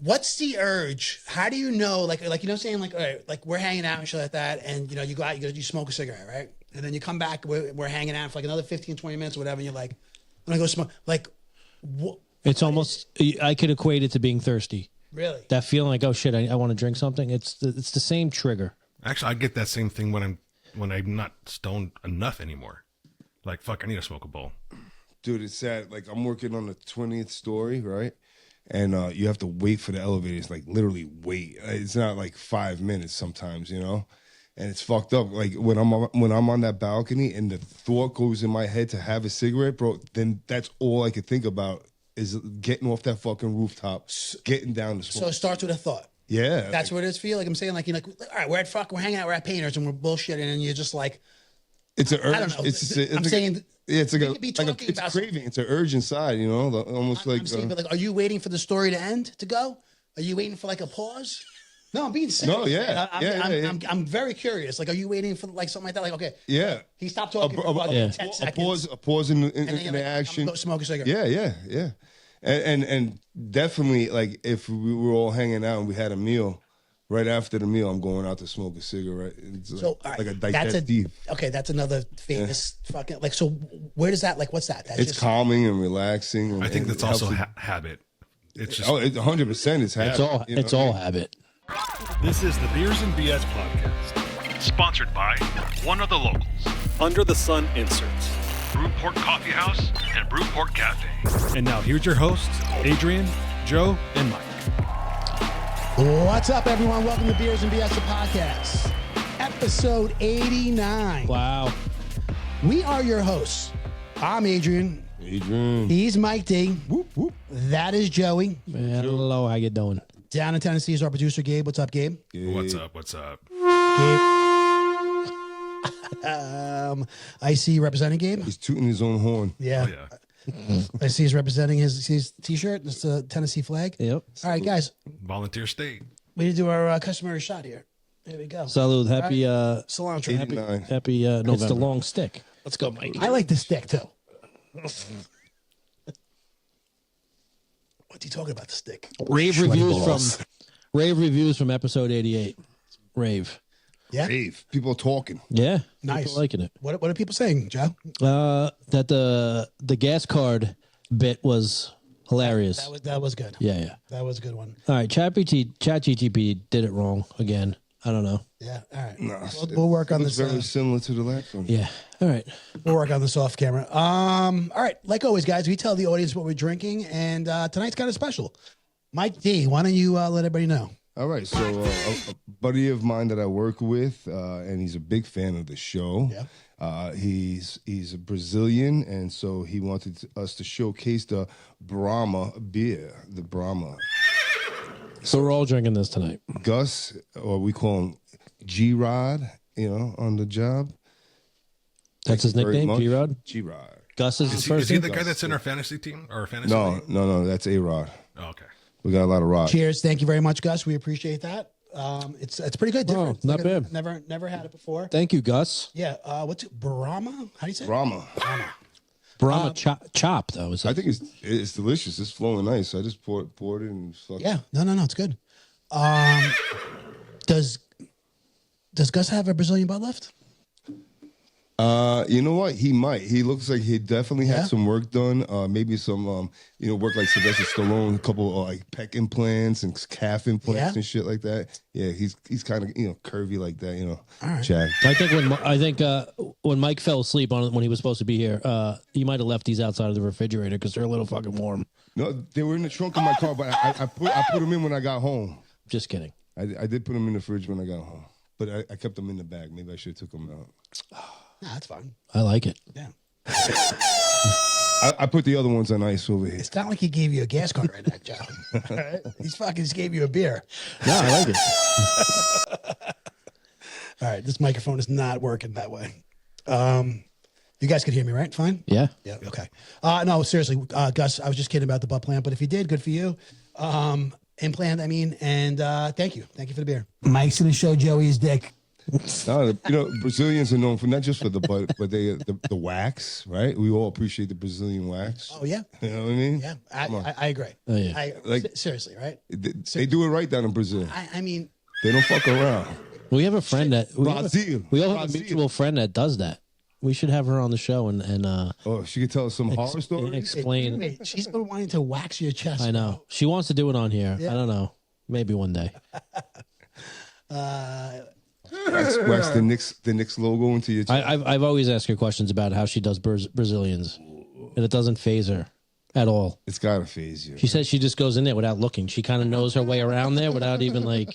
what's the urge? How do you know, like, you know what I'm saying? Like, all right, like we're hanging out and shit like that. And, you know, you go out, you smoke a cigarette, right? And then you come back, we're hanging out for like another 15, 20 minutes or whatever. And you're like, I'm going to go smoke. Like, what? It's almost, I could equate it to being thirsty. Really? That feeling like, oh shit, I want to drink something. It's the same trigger. Actually, I get that same thing when I'm not stoned enough anymore. Like, fuck, I need to smoke a bowl. Dude, it's sad. Like, I'm working on the 20th story, right? And you have to wait for the elevator. It's like literally wait. It's not like 5 minutes sometimes, you know? And it's fucked up. Like when I'm on that balcony and the thought goes in my head to have a cigarette, bro, then that's all I could think about is getting off that fucking rooftop, getting down the smoke. So it starts with a thought. Yeah. That's what it is for you? Like I'm saying, like, you're like, all right, we're hanging out, we're at Painters and we're bullshitting and you're just like, it's an urge. I don't know. I'm saying it's like it's a craving. It's an urge inside, you know, almost like. I'm saying, but like, are you waiting for the story to end to go? Are you waiting for like a pause? No, I'm being serious. No, yeah. I'm very curious. Like, are you waiting for like something like that? Like, okay, yeah. He stopped talking for about 10 seconds. A pause in the like, action. Go smoke a cigarette. Yeah. And definitely, like, if we were all hanging out and we had a meal, right after the meal, I'm going out to smoke a cigarette. It's like a digestive. Okay, that's another famous fucking, like, so where does that, like, what's that? That's it's just calming and relaxing. And, I think that's also habit. It's just 100%. It's habit. It's all habit. This is the Beers and BS podcast, sponsored by one of the locals, Under the Sun Inserts. Brewport Coffee House and Brewport Cafe. And now here's your hosts, Adrian, Joe, and Mike. What's up, everyone? Welcome to Beers and BS, the podcast, episode 89. Wow. We are your hosts. I'm Adrian. He's Mike D. Whoop, whoop. That is Joey. Man, hello, how you doing? Down in Tennessee is our producer, Gabe. What's up, Gabe? What's up? Gabe. I see representing Gabe. He's tooting his own horn. Yeah. Oh, yeah. I see he's representing his T-shirt. It's a Tennessee flag. Yep. All right, guys. Volunteer state. We need to do our customary shot here. Here we go. Salud. Happy, cilantro. happy November. It's the long stick. Let's go, Mike. I like the stick, too. What's he talking about, the stick? Rave reviews from episode 88. Rave. Yeah. Rave. People talking. Yeah. Nice. People liking it. What are people saying, Joe? That the gas card bit was hilarious. That was good. Yeah. That was a good one. All right. ChatGPT did it wrong again. I don't know. Yeah. All right. No, We'll work on this. Very similar to the last one. Yeah. All right. We'll work on this off camera. All right. Like always, guys, we tell the audience what we're drinking, and tonight's kind of special. Mike D, why don't you let everybody know? All right. So a buddy of mine that I work with, and he's a big fan of the show. Yeah. He's a Brazilian, and so he wanted us to showcase the Brahma beer, the Brahma. So we're all drinking this tonight. Gus, or we call him G-Rod, on the job. That's his nickname, G-Rod? G-Rod. Gus is his Is first he name? the guy that's in our fantasy team or fantasy No, league? no, that's A-Rod. Oh, okay. We got a lot of rods. Cheers. Thank you very much, Gus. We appreciate that. It's pretty good. Oh, Different. not bad. Never had it before. Thank you, Gus. Yeah. What's it? Brahma? How do you say it? Brahma. Brahma chop, though. Is I think it's delicious. It's flowing nice. I just poured it and fuck. Yeah. No. It's good. Does Gus have a Brazilian butt left? You know what? He might. He looks like he definitely had some work done. Maybe some, work like Sylvester Stallone, a couple of like pec implants and calf implants and shit like that. Yeah, he's kind of curvy like that. All right. Jack. I think when Mike fell asleep on it when he was supposed to be here, he might have left these outside of the refrigerator because they're a little fucking warm. No, they were in the trunk of my car, but I put them in when I got home. Just kidding. I did put them in the fridge when I got home, but I kept them in the bag. Maybe I should have took them out. No, that's fine. I like it. Yeah. I put the other ones on ice over here. It's not like he gave you a gas card right now, Joe. All right? He's fucking just gave you a beer. No, I like it. All right. This microphone is not working that way. You guys could hear me, right? Fine? Yeah. Yeah. Okay. No, seriously, Gus, I was just kidding about the butt plant, but if you did, good for you. Implant, I mean, and thank you. Thank you for the beer. Mike's going to show Joey his dick. No, Brazilians are known for not just for the butt, but the wax, right? We all appreciate the Brazilian wax. Oh yeah, You know what I mean? yeah. I agree. Oh, yeah. Seriously, right? They do it right down in Brazil. I mean, They don't fuck around. We have a friend that Brazil. we all have a Brazil. mutual friend that does that. We should have her on the show and Oh, she could tell us some horror and stories. explain. wait, she's been wanting to wax your chest. I know she wants to do it on here. Yeah. I don't know. Maybe one day. Wax the Knicks logo into your chest. I've always asked her questions about how she does Brazilians, and it doesn't phase her at all. It's gotta phase you. She says she just goes in there without looking. She kind of knows her way around there without even like,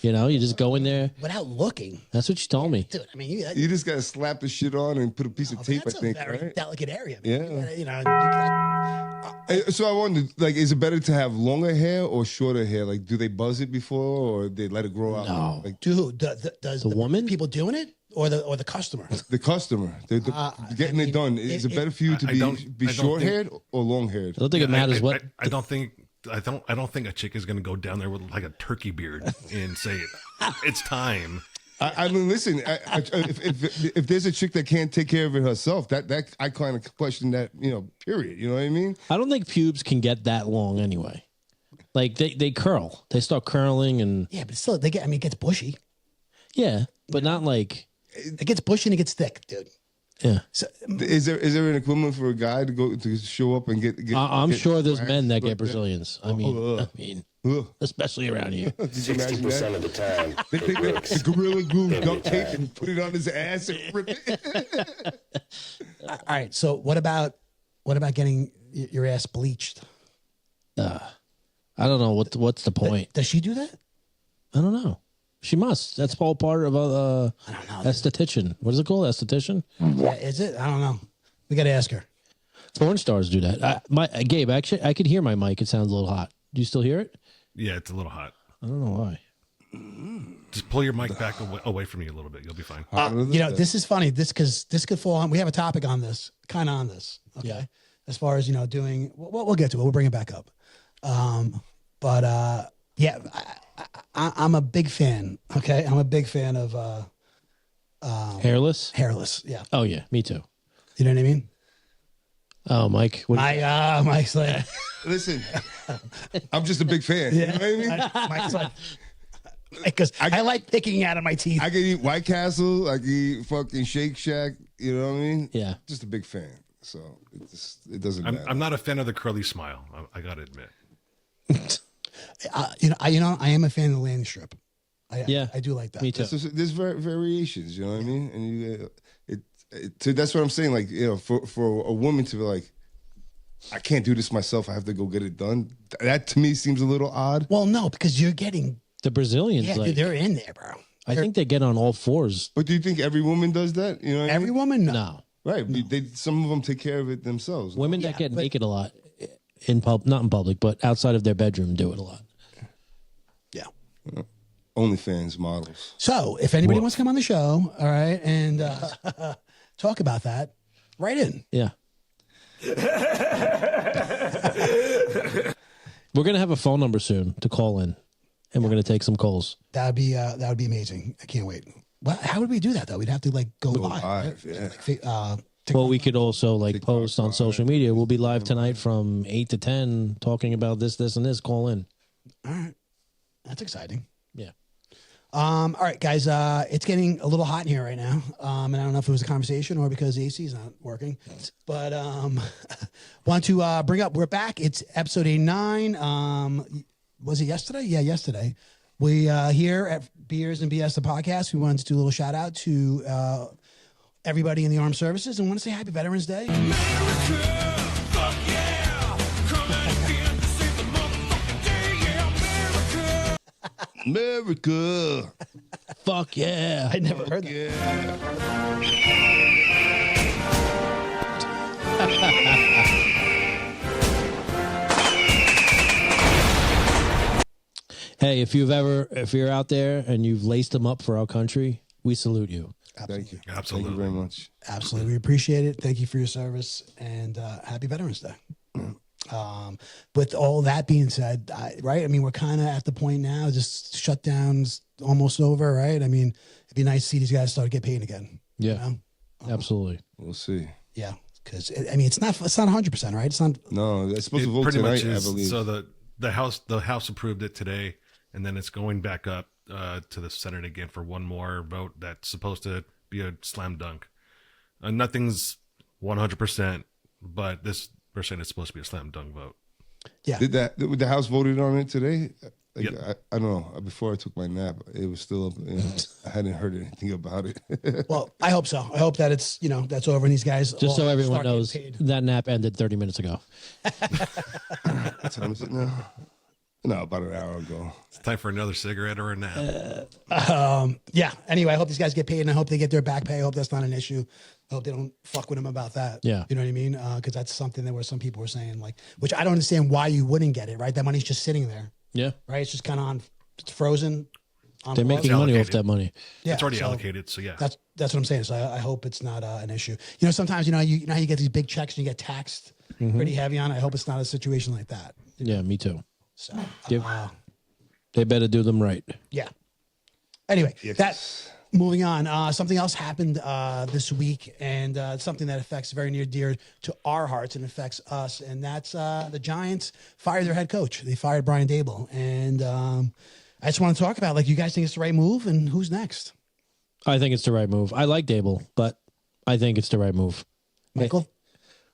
you just go in there. Without looking, That's what she told me. dude. I mean, You just gotta slap the shit on and put a piece of tape. that's I think. a very Right? delicate area. Yeah. You gotta, So I wondered, like, is it better to have longer hair or shorter hair? Like, do they buzz it before or they let it grow out? No. Like dude, does the woman? people doing it or the customer? the customer, getting it done. Is it better for you to I don't be think- short haired or long haired? I don't think it matters what. I don't think I don't think a chick is going to go down there with like a turkey beard and say it's time. I mean, listen. If there's a chick that can't take care of it herself, that I kind of question that. Period. You know what I mean? I don't think pubes can get that long anyway. Like they curl. They start curling and Yeah, but still, it gets bushy. yeah, but not like It gets bushy and it gets thick, dude. yeah. So, Is there an equivalent for a guy to go to show up and get? I'm get sure there's waxed men that like get Brazilians. I mean, Ugh. especially around here. Did you imagine that? 60% of the time. They take the gorilla glue duct tape and put it on his ass and rip it. all right. So what about getting your ass bleached? I don't know what's the point. Does she do that? I don't know. She must. That's all part of I don't know. esthetician. What is it called? Esthetician. Yeah, is it? I don't know. We got to ask her. Porn stars do that. Gabe, actually, I could hear my mic. It sounds a little hot. Do you still hear it? Yeah, it's a little hot. I don't know why. Just pull your mic back away from you a little bit. You'll be fine. This is funny. This could fall on. We have a topic on this, kind of on this. Okay. Yeah. As far as doing, we'll get to it. We'll bring it back up. Yeah, I'm a big fan. Okay, I'm a big fan of Hairless. hairless. Yeah, Oh yeah, me too. you know what I mean. Oh, Mike. Mike's like, Listen, I'm just a big fan. You know what I mean? Mike's like, because I like picking out of my teeth. I can eat White Castle. I can eat fucking Shake Shack. You know what I mean? Yeah. Just a big fan. So it doesn't matter. I'm not a fan of the curly smile. I got to admit. I am a fan of the landing strip. I do like that. Me too. There's variations. You know what I mean? And so that's what I'm saying. Like, for a woman to be like, I can't do this myself. I have to go get it done. That to me seems a little odd. Well, no, because you're getting. The Brazilians, Yeah, like, dude, they're in there, bro. I think they get on all fours. But do you think every woman does that? You know what I Every mean? woman, no. No. Right. Some of them take care of it themselves. Women that get naked a lot not in public, but outside of their bedroom do it a lot. Yeah. OnlyFans models. So, if anybody wants to come on the show, all right, and talk about that, write in. Yeah. We're going to have a phone number soon to call in, and we're going to take some calls. That would be amazing. I can't wait. Well, how would we do that though? We'd have to go live. Live, yeah. Well, we could also post on social media. We'll be live tonight from 8 to 10 talking about this, and this. Call in. All right. That's exciting. Yeah. All right, guys. It's getting a little hot in here right now. And I don't know if it was a conversation or because the AC is not working. But want to bring up, we're back. It's episode 89. Was it yesterday? Yeah, yesterday. We here at Beers and BS, the podcast, we wanted to do a little shout out to everybody in the armed services and want to say Happy Veterans Day. America. Fuck yeah. I never heard that. Hey, if you're out there and you've laced them up for our country, we salute you. Thank you. Absolutely. Thank you very much. Absolutely. We appreciate it. Thank you for your service and happy Veterans Day. With all that being said, right? I mean, we're kind of at the point now, just shutdown's almost over, right? I mean, it'd be nice to see these guys start to get paid again. Yeah, you know? absolutely. We'll see. Yeah, because I mean, it's not 100%, right? It's not. No, it's supposed to vote pretty tonight, much is. I believe. So the House approved it today, and then it's going back up to the Senate again for one more vote. That's supposed to be a slam dunk. Nothing's 100%, but this percent is supposed to be a slam dunk vote. Yeah. Did the House voted on it today? Like, Yep. I don't know. Before I took my nap, it was still up. You know, I hadn't heard anything about it. Well, I hope so. I hope that it's that's over and these guys. Just all so everyone start getting knows, paid. that nap ended 30 minutes ago. What time is it now? No, about an hour ago. It's time for another cigarette or a nap. Yeah. Anyway, I hope these guys get paid, and I hope they get their back pay. I hope that's not an issue. I hope they don't fuck with them about that. Yeah. You know what I mean? Because that's something that where some people were saying, like, which I don't understand why you wouldn't get it, right? That money's just sitting there, Yeah. right? It's just kind of it's frozen. They're making money off allocated. that money. Yeah, It's already so allocated, so yeah. That's what I'm saying. So I hope it's not an issue. You know, sometimes you know how you get these big checks and you get taxed pretty heavy on it. I hope it's not a situation like that. Yeah, me too. So They better do them right. yeah. Anyway, Yes. that moving on. Something else happened this week, and something that affects very near dear to our hearts and affects us, and that's the Giants fired their head coach. They fired Brian Dable, and I just want to talk about, like, you guys think it's the right move, and who's next? I think it's the right move. I like Dable, but I think it's the right move. Michael?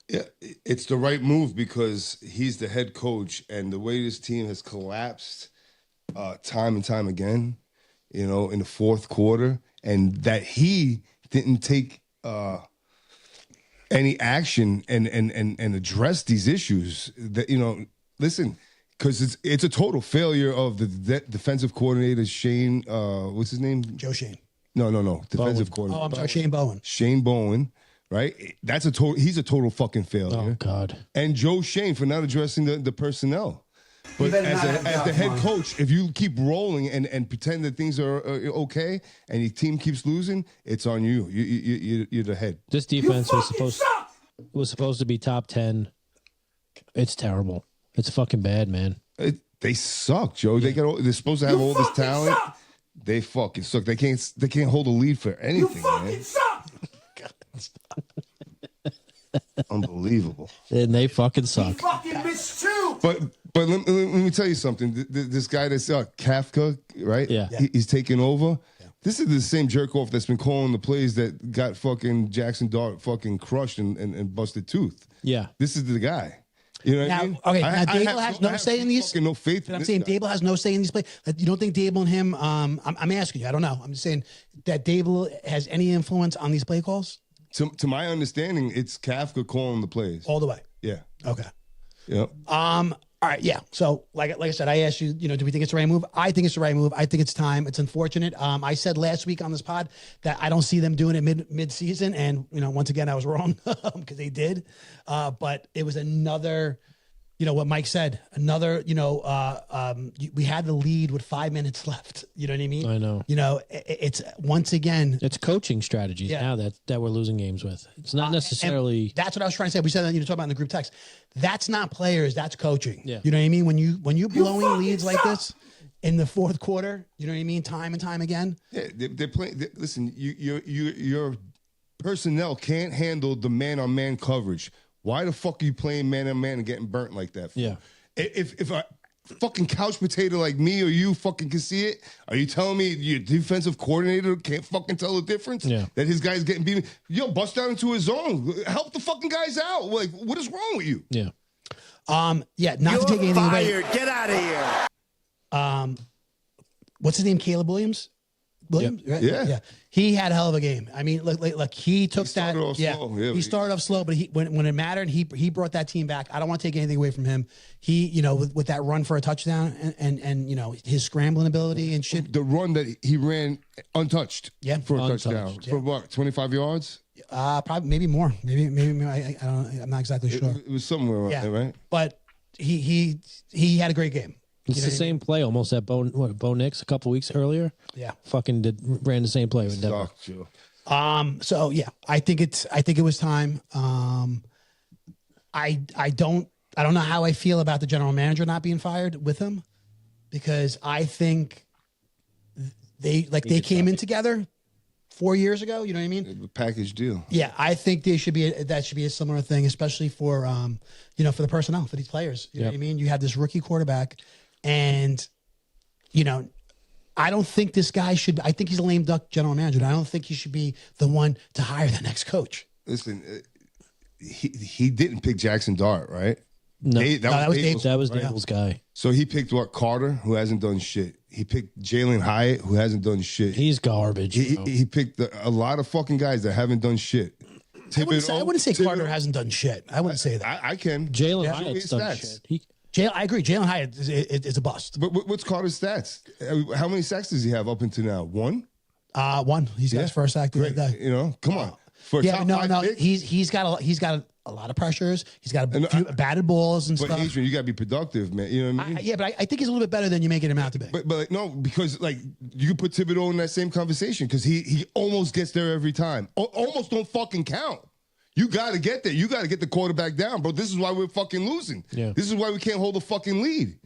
Yeah, it's the right move because he's the head coach, and the way this team has collapsed time and time again, you know, in the fourth quarter, and that he didn't take any action and address these issues. That, you know, listen, because it's a total failure of the defensive coordinator Shane. What's his name? Joe Shane. No, defensive coordinator. Oh, I'm sorry, Shane Bowen. Shane Bowen. Right, that's a total. He's a total fucking failure. Oh, God. And Joe Shane for not addressing the personnel. But better as not have the that head one. coach, if you keep rolling and pretend that things are okay, and your team keeps losing, it's on you. You're the head. This defense was supposed to be top 10. It's terrible. It's fucking bad, man. They suck, Joe. They're supposed to have all this talent. They fucking suck. They can't hold a lead for anything, man. Unbelievable. And they fucking suck. But let me tell you something. This guy that's Kafka, right? Yeah. He's taking over. This is the same jerk off that's been calling the plays that got fucking Jackson Dart fucking crushed and busted tooth. Yeah. This is the guy. You know what I mean? Okay, now Dable has no say in these. Fucking no faith. But I'm in saying this guy. Dable has no say in these plays. You don't think Dable and him? I'm asking you. I don't know. I'm just saying that Dable has any influence on these play calls To my understanding, it's Kafka calling the plays. all the way. Yeah. Okay. Yep. All right, yeah. So, like I said, I asked you, do we think it's the right move? I think it's the right move. I think it's time. It's unfortunate. I said last week on this pod that I don't see them doing it mid-season, and once again, I was wrong because they did. But it was another, what Mike said. Another, we had the lead with 5 minutes left. You know what I mean? I know. It's once again. It's coaching strategies now that we're losing games with. It's not necessarily. And that's what I was trying to say. We said that, talking about in the group text. That's not players. That's coaching. Yeah. You know what I mean? When you're blowing leads like this in the fourth quarter, you know what I mean? Time and time again. Yeah, they're playing. Listen, your personnel can't handle the man-on-man coverage. Why the fuck are you playing man-on-man and getting burnt like that for? Yeah. If a fucking couch potato like me or you fucking can see it, are you telling me your defensive coordinator can't fucking tell the difference? Yeah. That his guy's getting beaten? Yo, bust down into his zone. Help the fucking guys out. Like, what is wrong with you? Yeah. Yeah, not to take anything away. Get out of here. What's his name? Caleb Williams? Williams? Yep. Right? Yeah. He had a hell of a game. I mean, look, he took that. started off slow. Yeah, he started off slow, but when it mattered, he brought that team back. I don't want to take anything away from him. He, with that run for a touchdown and his scrambling ability and shit. The run that he ran untouched. Yeah. For a Untouched, touchdown. yeah. For what, 25 yards? Probably maybe more. Maybe I don't. I'm not exactly sure. It was somewhere around there, right? But he had a great game. It's the same play almost that Bo Nix a couple weeks earlier. Yeah. Fucking ran the same play with Denver. Sucked, Joe. So yeah, I think it was time. I don't I don't know how I feel about the general manager not being fired with him, because I think they came in together 4 years ago. You know what I mean? A package deal. Yeah, I think that should be a similar thing, especially for for the personnel, for these players. You know what I mean? You have this rookie quarterback, and I don't think this guy should. I think he's a lame duck general manager. And I don't think he should be the one to hire the next coach. Listen, he didn't pick Jackson Dart, right? No, that was Dave. That was Dable's guy. So he picked Carter, who hasn't done shit. He picked Jalen Hyatt, who hasn't done shit. He's garbage. He picked a lot of fucking guys that haven't done shit. I wouldn't say Carter hasn't done shit. I wouldn't say that. I can. Jalen Hyatt's done shit. I agree. Jalen Hyatt is a bust. But what's Carter's stats? How many sacks does he have up until now? One? One. He's got his first sack the other day. Come on. For a top five pick? He's got a lot of pressures. He's got a few batted balls and but stuff. But Adrian, you got to be productive, man. You know what I mean? But I think he's a little bit better than you're making him out to be. But no, because you could put Thibodeau in that same conversation because he almost gets there every time. Almost don't fucking count. You got to get there. You got to get the quarterback down, bro. This is why we're fucking losing. Yeah. This is why we can't hold a fucking lead.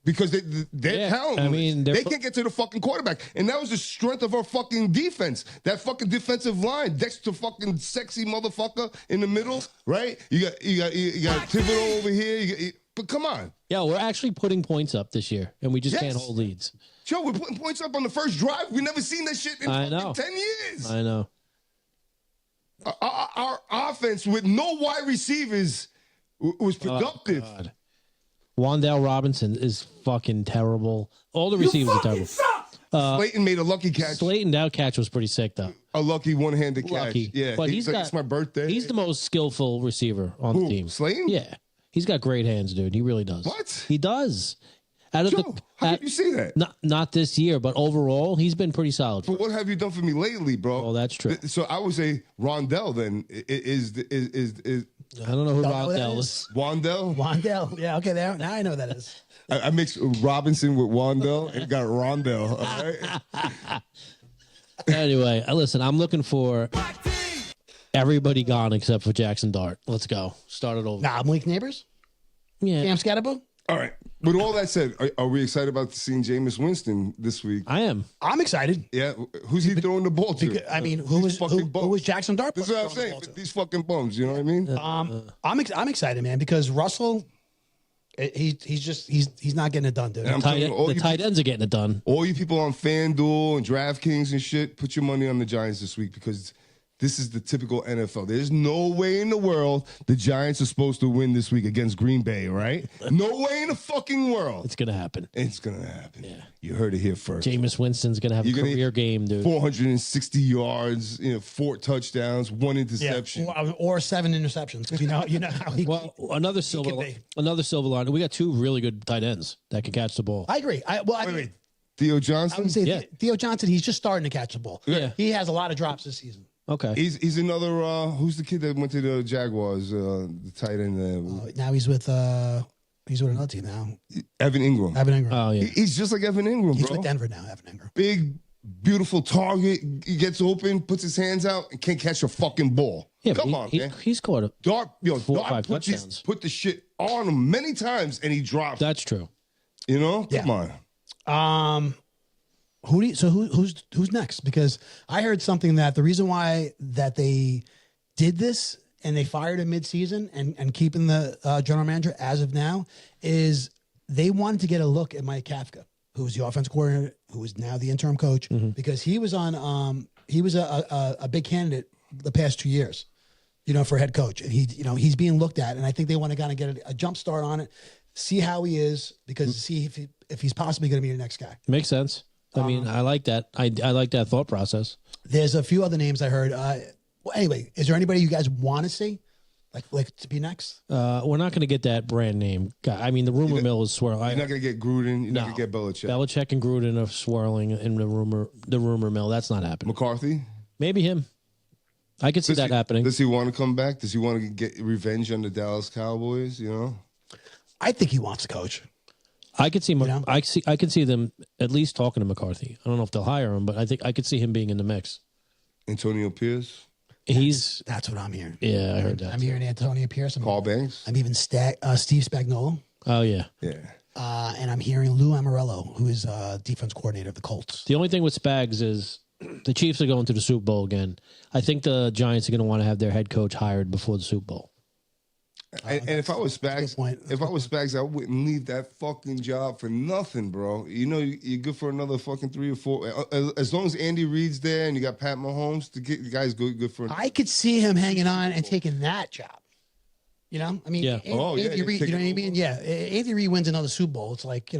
Because they're talented. I mean, they can't get to the fucking quarterback. And that was the strength of our fucking defense. That fucking defensive line. Dexter fucking sexy motherfucker in the middle, right? You got Thibodeau over here. But come on. Yeah, we're actually putting points up this year, and we just can't hold leads. Joe, we're putting points up on the first drive. We've never seen that shit in fucking 10 years. I know. Our offense with no wide receivers was productive. Oh, God. Wandale Robinson is fucking terrible. All the receivers are terrible. Slayton made a lucky catch. That catch was pretty sick, though. A lucky one-handed catch. Yeah, but it's my birthday. He's the most skillful receiver on the team. Slayton? Yeah. He's got great hands, dude. He really does. What? He does. How did you see that? Not this year, but overall, he's been pretty solid. But what have you done for me lately, bro? Oh, that's true. So I would say Rondell then is I don't know who Rondell is. Wandell. Yeah, okay, now I know what that is. I mixed Robinson with Wandell and got Rondell. All right. Anyway, listen, I'm looking for everybody gone except for Jackson Dart. Let's go. Start it over. Malik Neighbors? Yeah. Cam Scatterboo? All right. With all that said, are we excited about seeing Jameis Winston this week? I am. I'm excited. Yeah. Who's he throwing the ball to? Who was Jackson Dart? This is what I'm saying. These fucking bums, you know what I mean? I'm excited, man, because Russell, he's not getting it done, dude. The tight ends are getting it done. All you people on FanDuel and DraftKings and shit, put your money on the Giants this week because this is the typical NFL. There's no way in the world the Giants are supposed to win this week against Green Bay, right? No way in the fucking world. It's going to happen. It's going to happen. Yeah. You heard it here first. Jameis Winston's going to have a career game, dude. 460 yards, 4 touchdowns, 1 interception. Yeah, or 7 interceptions. Because you know how he. Well, another silver line. We got 2 really good tight ends that can catch the ball. I agree. Wait. Theo Johnson? I would say Theo Johnson, he's just starting to catch the ball. Yeah. He has a lot of drops this season. Okay. He's another, who's the kid that went to the Jaguars, the tight end? Now he's with another team now. Evan Ingram. Oh, yeah. He's just like Evan Ingram, He's bro. with Denver now, Evan Ingram. Big, beautiful target. He gets open, puts his hands out, and can't catch a fucking ball. Yeah, Come on, man. He's caught a Dart touchdowns. put the shit on him many times, and he drops. That's true. Come on. Who's next? Because I heard something that the reason why that they did this and they fired him mid-season and keeping the general manager as of now is they wanted to get a look at Mike Kafka, who was the offense coordinator, who is now the interim coach, because he was on he was a big candidate the past 2 years, for head coach, and he's being looked at, and I think they want to kind of get a jump start on it, see how he is, because see if he's possibly going to be the next guy. Makes sense. I mean, I like that. I like that thought process. There's a few other names I heard. Anyway, is there anybody you guys want to see, like to be next? We're not going to get that brand name guy. I mean, the rumor mill is swirling. You're not going to get Gruden. You're not going to get Belichick. Belichick and Gruden are swirling in the rumor mill. That's not happening. McCarthy? Maybe him. I could see that happening. Does he want to come back? Does he want to get revenge on the Dallas Cowboys? I think he wants to coach. I could see. I could see them at least talking to McCarthy. I don't know if they'll hire him, but I think I could see him being in the mix. Antonio Pierce. That's what I'm hearing. Yeah, I heard that. I'm hearing Antonio Pierce. Paul Banks. I'm even Steve Spagnuolo. Oh yeah. Yeah. And I'm hearing Lou Amarello, who is defense coordinator of the Colts. The only thing with Spags is the Chiefs are going to the Super Bowl again. I think the Giants are going to want to have their head coach hired before the Super Bowl. And if I was Spags, I wouldn't leave that fucking job for nothing, bro. You know, you're good for another fucking 3 or 4. As long as Andy Reid's there and you got Pat Mahomes, the guy's good for. I could see him hanging on and taking that job. You know, I mean, yeah. Andy Reid, you know what I mean? Yeah, Andy Reid wins another Super Bowl. It's like, you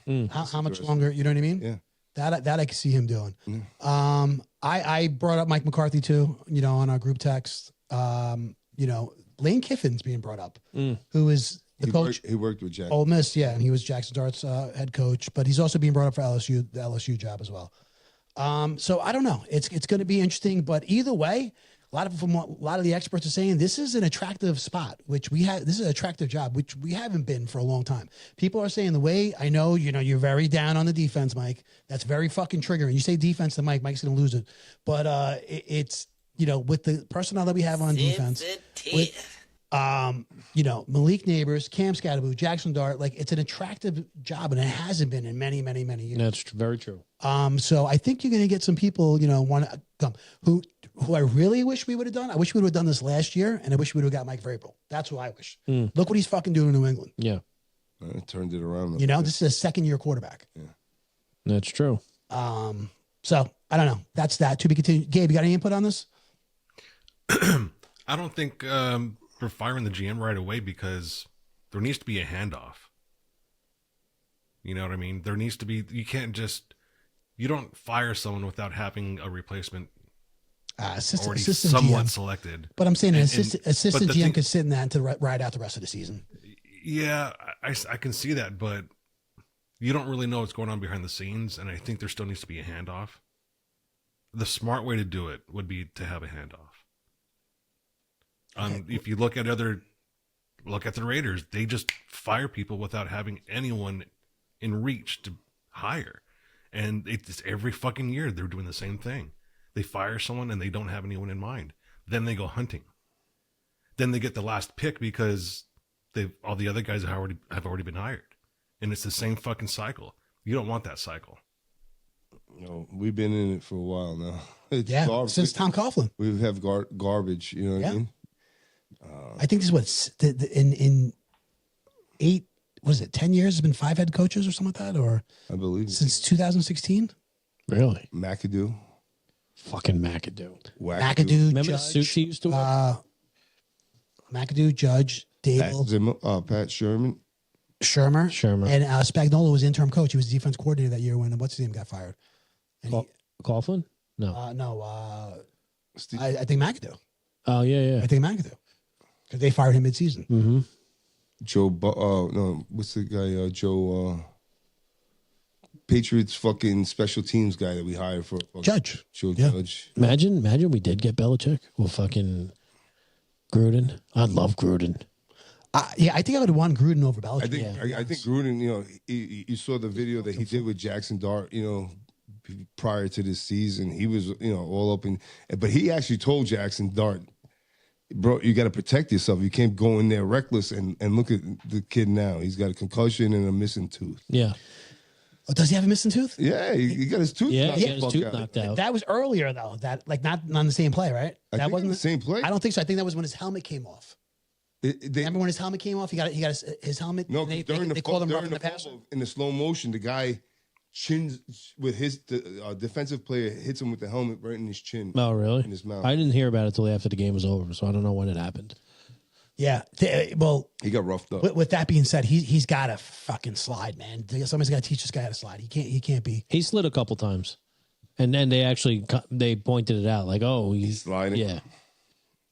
know, how much longer? You know what I mean? Yeah. That I could see him doing. I brought up Mike McCarthy too. You know, on our group text. You know, Lane Kiffin's being brought up, who is the coach. He worked with Jackson. Ole Miss, yeah, and he was Jackson Dart's head coach, but he's also being brought up for LSU, the LSU job as well. So I don't know. It's going to be interesting, but either way, a lot of the experts are saying this is an attractive spot, which we have. This is an attractive job, which we haven't been for a long time. People are saying the way I know, you know, you're very down on the defense, Mike. That's very fucking triggering. You say defense to Mike, Mike's going to lose it. But it's, you know, with the personnel that we have on defense, with, you know, Malik Neighbors, Cam Scatterbo, Jackson Dart, like it's an attractive job, and it hasn't been in many, many, many years. That's very true. So I think you're going to get some people, you know, want to come who I really wish we would have done. I wish we would have done this last year, and I wish we would have got Mike Vrabel. That's who I wish. Look what he's fucking doing in New England. Yeah. Turned it around. You know, this is a second-year quarterback. Yeah. That's true. So I don't know. That's that. To be continued. Gabe, you got any input on this? I don't think we're firing the GM right away because there needs to be a handoff. You know what I mean? There needs to be. You don't fire someone without having a replacement Assistant somewhat GM. selected. But I'm saying assistant GM thing, could sit in that to ride out the rest of the season. Yeah, I can see that, but you don't really know what's going on behind the scenes, and I think there still needs to be a handoff. The smart way to do it would be to have a handoff. If you look at the Raiders, they just fire people without having anyone in reach to hire. And it's every fucking year they're doing the same thing. They fire someone and they don't have anyone in mind. Then they go hunting. Then they get the last pick because all the other guys have already been hired. And it's the same fucking cycle. You don't want that cycle. No, we've been in it for a while now. Since Tom Coughlin. We have garbage, you know what I mean? I think this is what in 8, what is it, 10 years has been 5 head coaches or something like that, or I believe since 2016. Really? McAdoo. Fucking McAdoo. McAdoo. Remember Judge, the suits he used to wear? McAdoo, Judge, Dable, Pat Shermer, and Spagnuolo was interim coach. He was defense coordinator that year when what's his name got fired. And Coughlin? No. I think McAdoo. Oh yeah. I think McAdoo because they fired him mid-season. Mm-hmm. what's the guy? Joe. Patriots fucking special teams guy that we hired for Judge. Judge. Imagine we did get Belichick. Well, fucking Gruden. I love Gruden. I think I would have won Gruden over Belichick. I think Gruden. You know, you saw the video that he did with Jackson Dart. You know, prior to this season, he was all up in. But he actually told Jackson Dart, bro, you got to protect yourself. You can't go in there reckless. And look at the kid now. He's got a concussion and a missing tooth. Yeah. Oh, does he have a missing tooth? Yeah, he got his tooth. Yeah, he got his tooth knocked out. That was earlier though. That like not on the same play, right? That wasn't the same play. I don't think so. I think that was when his helmet came off. Remember when his helmet came off? He got his helmet. No, they they called him roughing the passer. In the slow motion, the guy chins with his defensive player hits him with the helmet right in his chin. Oh, really? In his mouth. I didn't hear about it till after the game was over, so I don't know when it happened. Yeah, well, he got roughed up. With that being said, he's got to fucking slide, man. Somebody's got to teach this guy how to slide. He can't be. He slid a couple times, and then they pointed it out like, oh, he's sliding. Yeah.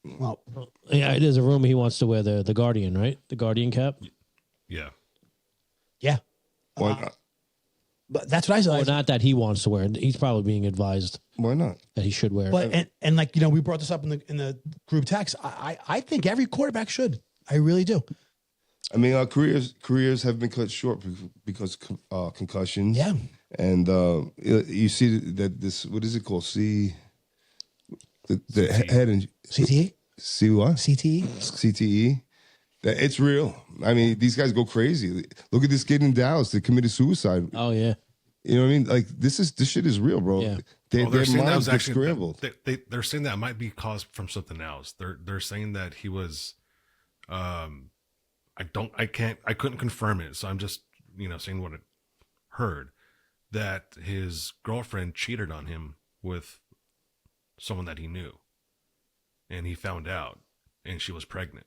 Well, yeah, there's a rumor he wants to wear the Guardian, right? The Guardian cap. Yeah. Yeah. Why not? But that's what I said. Or not that he wants to wear it. He's probably being advised. Why not? That he should wear it. But and like we brought this up in the group text. I think every quarterback should. I really do. I mean, our careers have been cut short because concussions. Yeah. And you see that this, what is it called? the head and CTE? see what CTE? CTE. That it's real. I mean, these guys go crazy. Look at this kid in Dallas that committed suicide. Oh yeah. You know what I mean? Like this shit is real, bro. Yeah. Their saying that minds was get actually scrambled. they're saying that might be caused from something else. They're saying that he was, I couldn't confirm it, so I'm just saying what I heard, that his girlfriend cheated on him with someone that he knew, and he found out, and she was pregnant,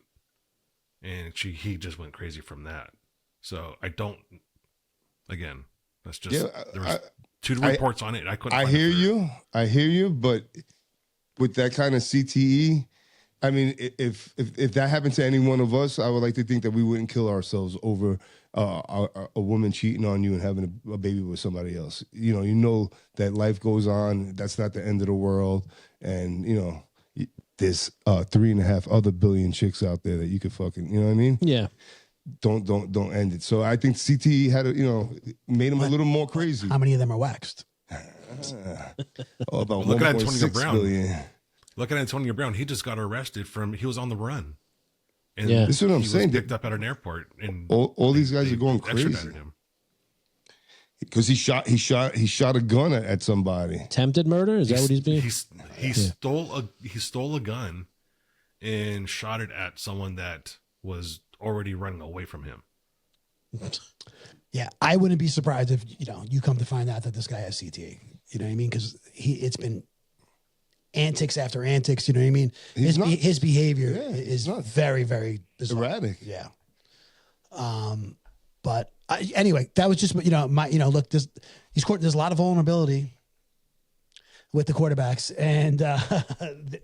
and he just went crazy from that. So I don't. Again, that's just there was two reports on it. I couldn't. I hear you, but with that kind of CTE, I mean, if that happened to any one of us, I would like to think that we wouldn't kill ourselves over a woman cheating on you and having a baby with somebody else. You know that life goes on. That's not the end of the world, and there's 3.5 other billion chicks out there that you could fucking. You know what I mean? Yeah. Don't end it. So I think CTE had made him a little more crazy. How many of them are waxed? About Look at 1.6 billion. Look at Antonio Brown. He just got arrested he was on the run. And Yeah. This is what I'm saying. Was picked up at an airport, and all these guys are going crazy extradited him. because he shot a gun at somebody. Attempted murder? Is that what he's being? He stole a gun and shot it at someone that was already running away from him. Yeah, I wouldn't be surprised if you come to find out that this guy has CTE. You know what I mean? Because it's been antics after antics. You know what I mean? His behavior is very, very bizarre. Erratic. Yeah. But anyway, that was just look. There's a lot of vulnerability with the quarterbacks, and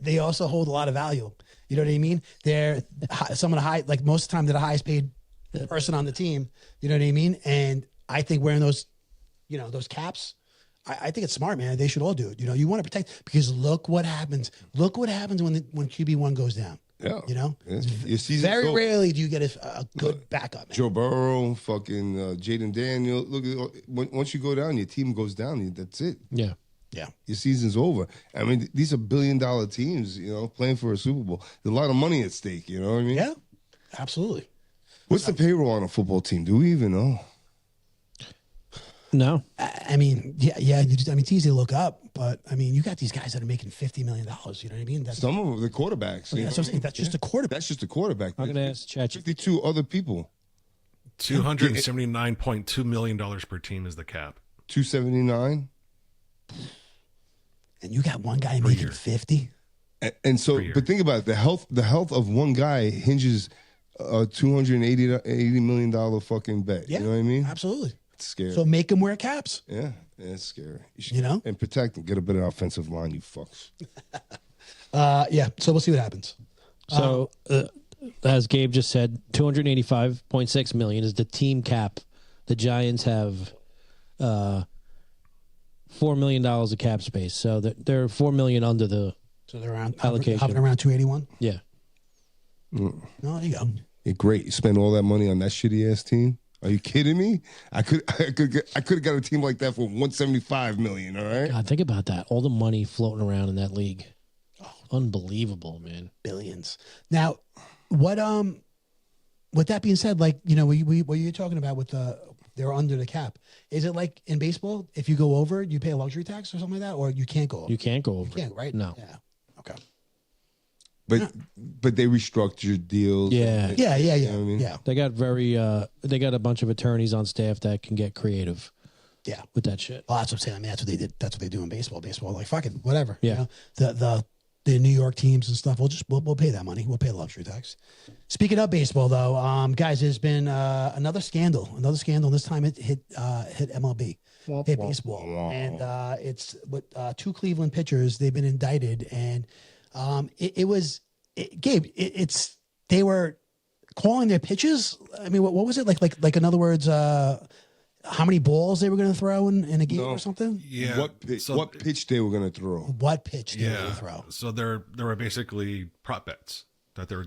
they also hold a lot of value. You know what I mean? They're some of the high, like most of the time, they're the highest paid person on the team. You know what I mean? And I think wearing those, those caps, I think it's smart, man. They should all do it. You want to protect, because look what happens. Look what happens when QB1 goes down. Yeah. Your very rarely do you get a good backup, man. Joe Burrow, fucking Jaden Daniel. Look, once you go down, your team goes down. That's it. Yeah. Yeah. Your season's over. I mean, these are billion-dollar teams, playing for a Super Bowl. There's a lot of money at stake, you know what I mean? Yeah, absolutely. What's the payroll on a football team? Do we even know? No. I mean, yeah. It's easy to look up, but I mean, you got these guys that are making $50 million. You know what I mean? Some of them, the quarterbacks. That's what I'm saying. That's just a quarterback. That's just a quarterback. I'm going to ask ChatGPT. 52 other people. $279.2 million per team is the cap. 279. And you got one guy making 50. And so, but think about it. The health of one guy hinges a $280 million fucking bet. Yeah, you know what I mean? Absolutely. It's scary. So make him wear caps. Yeah, it's scary. And protect him. Get a better offensive line, you fucks. Yeah. So we'll see what happens. So, as Gabe just said, $285.6 million is the team cap. The Giants have $4 million of cap space, so they're $4 million under the. So they're around allocation. Hopping around 281. Yeah. No, there you go. Yeah, great. You spend all that money on that shitty ass team. Are you kidding me? I could have got a team like that for $175 million. All right. God, think about that. All the money floating around in that league. Oh, unbelievable, man. Billions. Now, what with that being said, like what you're talking about with they're under the cap. Is it like in baseball? If you go over, you pay a luxury tax or something like that, or you can't go over? You can't go over. You can't, right? No. Yeah. Okay. But they restructured deals. Yeah. Yeah. You know what I mean? Yeah. They got they got a bunch of attorneys on staff that can get creative. Yeah. With that shit. Well, that's what I'm saying. I mean, that's what they did. That's what they do in baseball. Baseball, like fuck it, whatever. Yeah. The New York teams and stuff. We'll pay that money. We'll pay the luxury tax. Speaking of baseball, though, guys, there's been another scandal. This time it hit MLB, hit baseball, and it's with two Cleveland pitchers. They've been indicted, and Gabe. They were calling their pitches. I mean, what was it like? In other words, how many balls they were going to throw in a game or something? Yeah. What pitch they were going to throw? What pitch they were going to throw? So there were basically prop bets that they were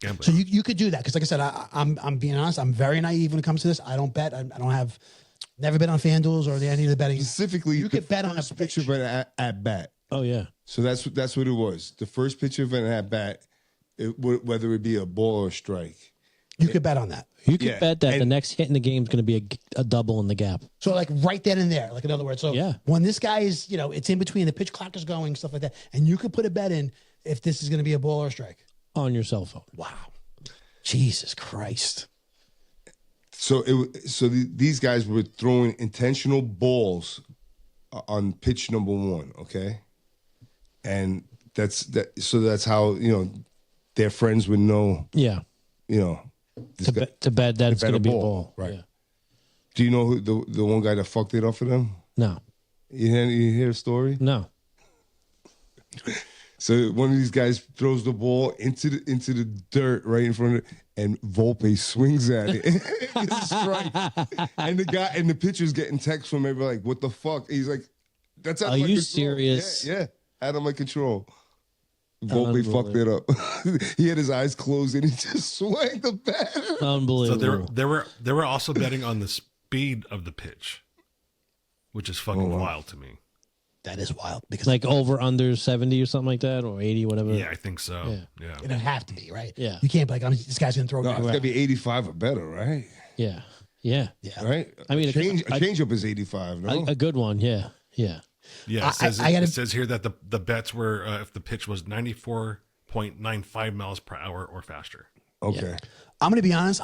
gambling. So you could do that because, like I said, I'm being honest. I'm very naive when it comes to this. I don't bet. I don't have never been on FanDuels or any of the betting. Specifically, you could bet on a pitcher, but at bat. Oh yeah. So that's what it was. The first pitch of an at bat, whether it be a ball or a strike. You could bet on that. You could Yeah, bet that the and- next hit in the game is going to be a double in the gap. So like right then and there, like in other words, so Yeah. when this guy is, it's in between, the pitch clock is going, stuff like that, and you could put a bet in if this is going to be a ball or a strike. On your cell phone. Wow, Jesus Christ! So these guys were throwing intentional balls on pitch number 1, okay, and that's how their friends would know, Yeah. this guy- To bet that it's bet going to a be a ball, ball. right. Yeah. Do you know who the one guy that fucked it up for them? No. You hear the story? No. So one of these guys throws the ball into the dirt right in front of it, and Volpe swings at it. It's a strike. And the pitcher's getting texts from everybody like, "What the fuck?" He's like, "That's out of Are my you control." serious? Yeah, out of my control. Volpe fucked it up. He had his eyes closed and he just swung the bat. So Unbelievable. they were also betting on the speed of the pitch, which is fucking wild to me. That is wild because Like over under 70 or something like that, or 80, whatever. Yeah, I think so. Yeah. it'd have to be right. Yeah. You can't be like, this guy's going to throw. No, it's gotta be 85 or better, right? Yeah. Yeah. Yeah. Right. I mean, a changeup is 85. No, A good one. Yeah. Yeah. Yeah, I gotta- it says here that the bets were if the pitch was 94.95 miles per hour or faster. okay. I'm going to be honest.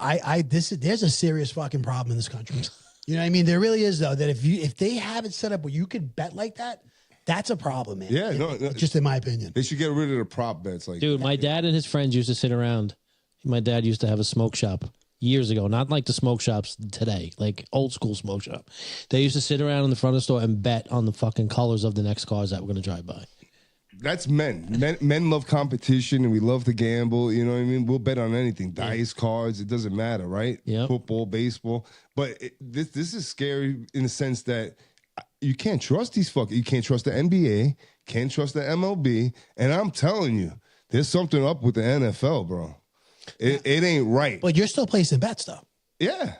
There's a serious fucking problem in this country. You know what I mean? There really is though. That if they have it set up where you could bet like that, that's a problem, man. Yeah, no, just in my opinion. They should get rid of the prop bets. Like, Dude, my dad and his friends used to sit around. My dad used to have a smoke shop years ago, not like the smoke shops today, like old school smoke shop. They used to sit around in the front of the store and bet on the fucking colors of the next cars that were going to drive by. that's men. Men love competition and we love to gamble. You know what I mean? We'll bet on anything. Dice, cards, it doesn't matter, right? Yep. Football, baseball. But this is scary in the sense that you can't trust these you can't trust the NBA, can't trust the MLB. And I'm telling you, there's something up with the NFL, bro. It ain't right. But you're still placing bets though. Yeah.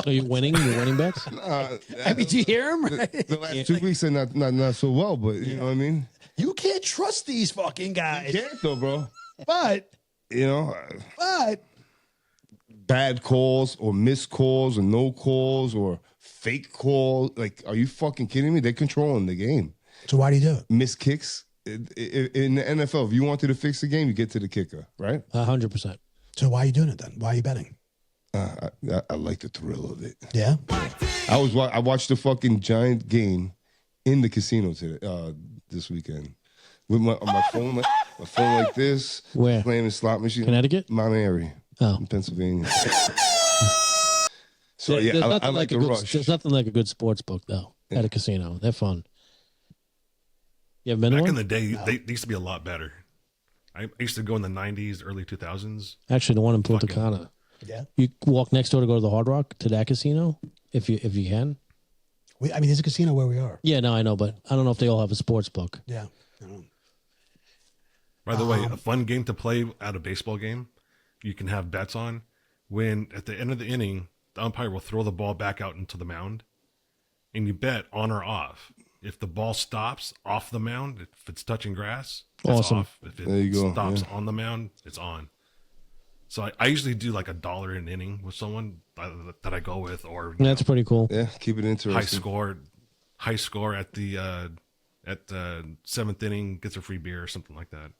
Are you winning? You're winning bets? I mean, do you hear him? Right? The last 2 weeks are not so well, but you know what I mean? You can't trust these fucking guys. You can't though, bro. But Bad calls or missed calls or no calls or fake calls. Like, are you fucking kidding me? They're controlling the game. so why do you do it? Missed kicks. In the NFL, if you wanted to fix the game, you get to the kicker, right? 100%. So why are you doing it then? Why are you betting? I like the thrill of it. Yeah. I watched the fucking Giant game in the casino today, this weekend with on my phone, my phone like this. Where? Playing the slot machine. Connecticut? Mount Airy, in Pennsylvania. So There's yeah, I nothing like a the good, rush. There's nothing like a good sports book though at a casino. They're fun. You ever been to Back one? in the day, they used to be a lot better. I used to go in the 90s, early 2000s. Actually, the one in Punta Cana. Yeah. You walk next door to go to the Hard Rock, to that casino, if you can. I mean, there's a casino where we are. Yeah, no, I know, but I don't know if they all have a sports book. Yeah. I don't know. By the way, a fun game to play at a baseball game, you can have bets on when at the end of the inning, the umpire will throw the ball back out into the mound, and you bet on or off. If the ball stops off the mound, if it's touching grass, it's Awesome. off. If There you it go, stops yeah. on the mound, it's on. So I usually do like $1 an inning with someone that I go with, or That's pretty cool. Yeah, keep it interesting. high score at the seventh inning gets a free beer or something like that.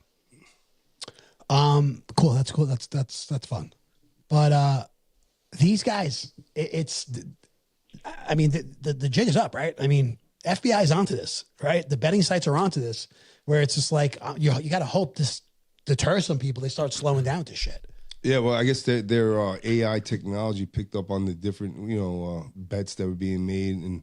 Cool. That's cool. That's fun. But these guys, I mean, the jig is up, right? I mean, FBI is onto this, right? The betting sites are onto this, where it's just like you got to hope this deters some people. They start slowing down to shit. Yeah, well, I guess their AI technology picked up on the different, bets that were being made, and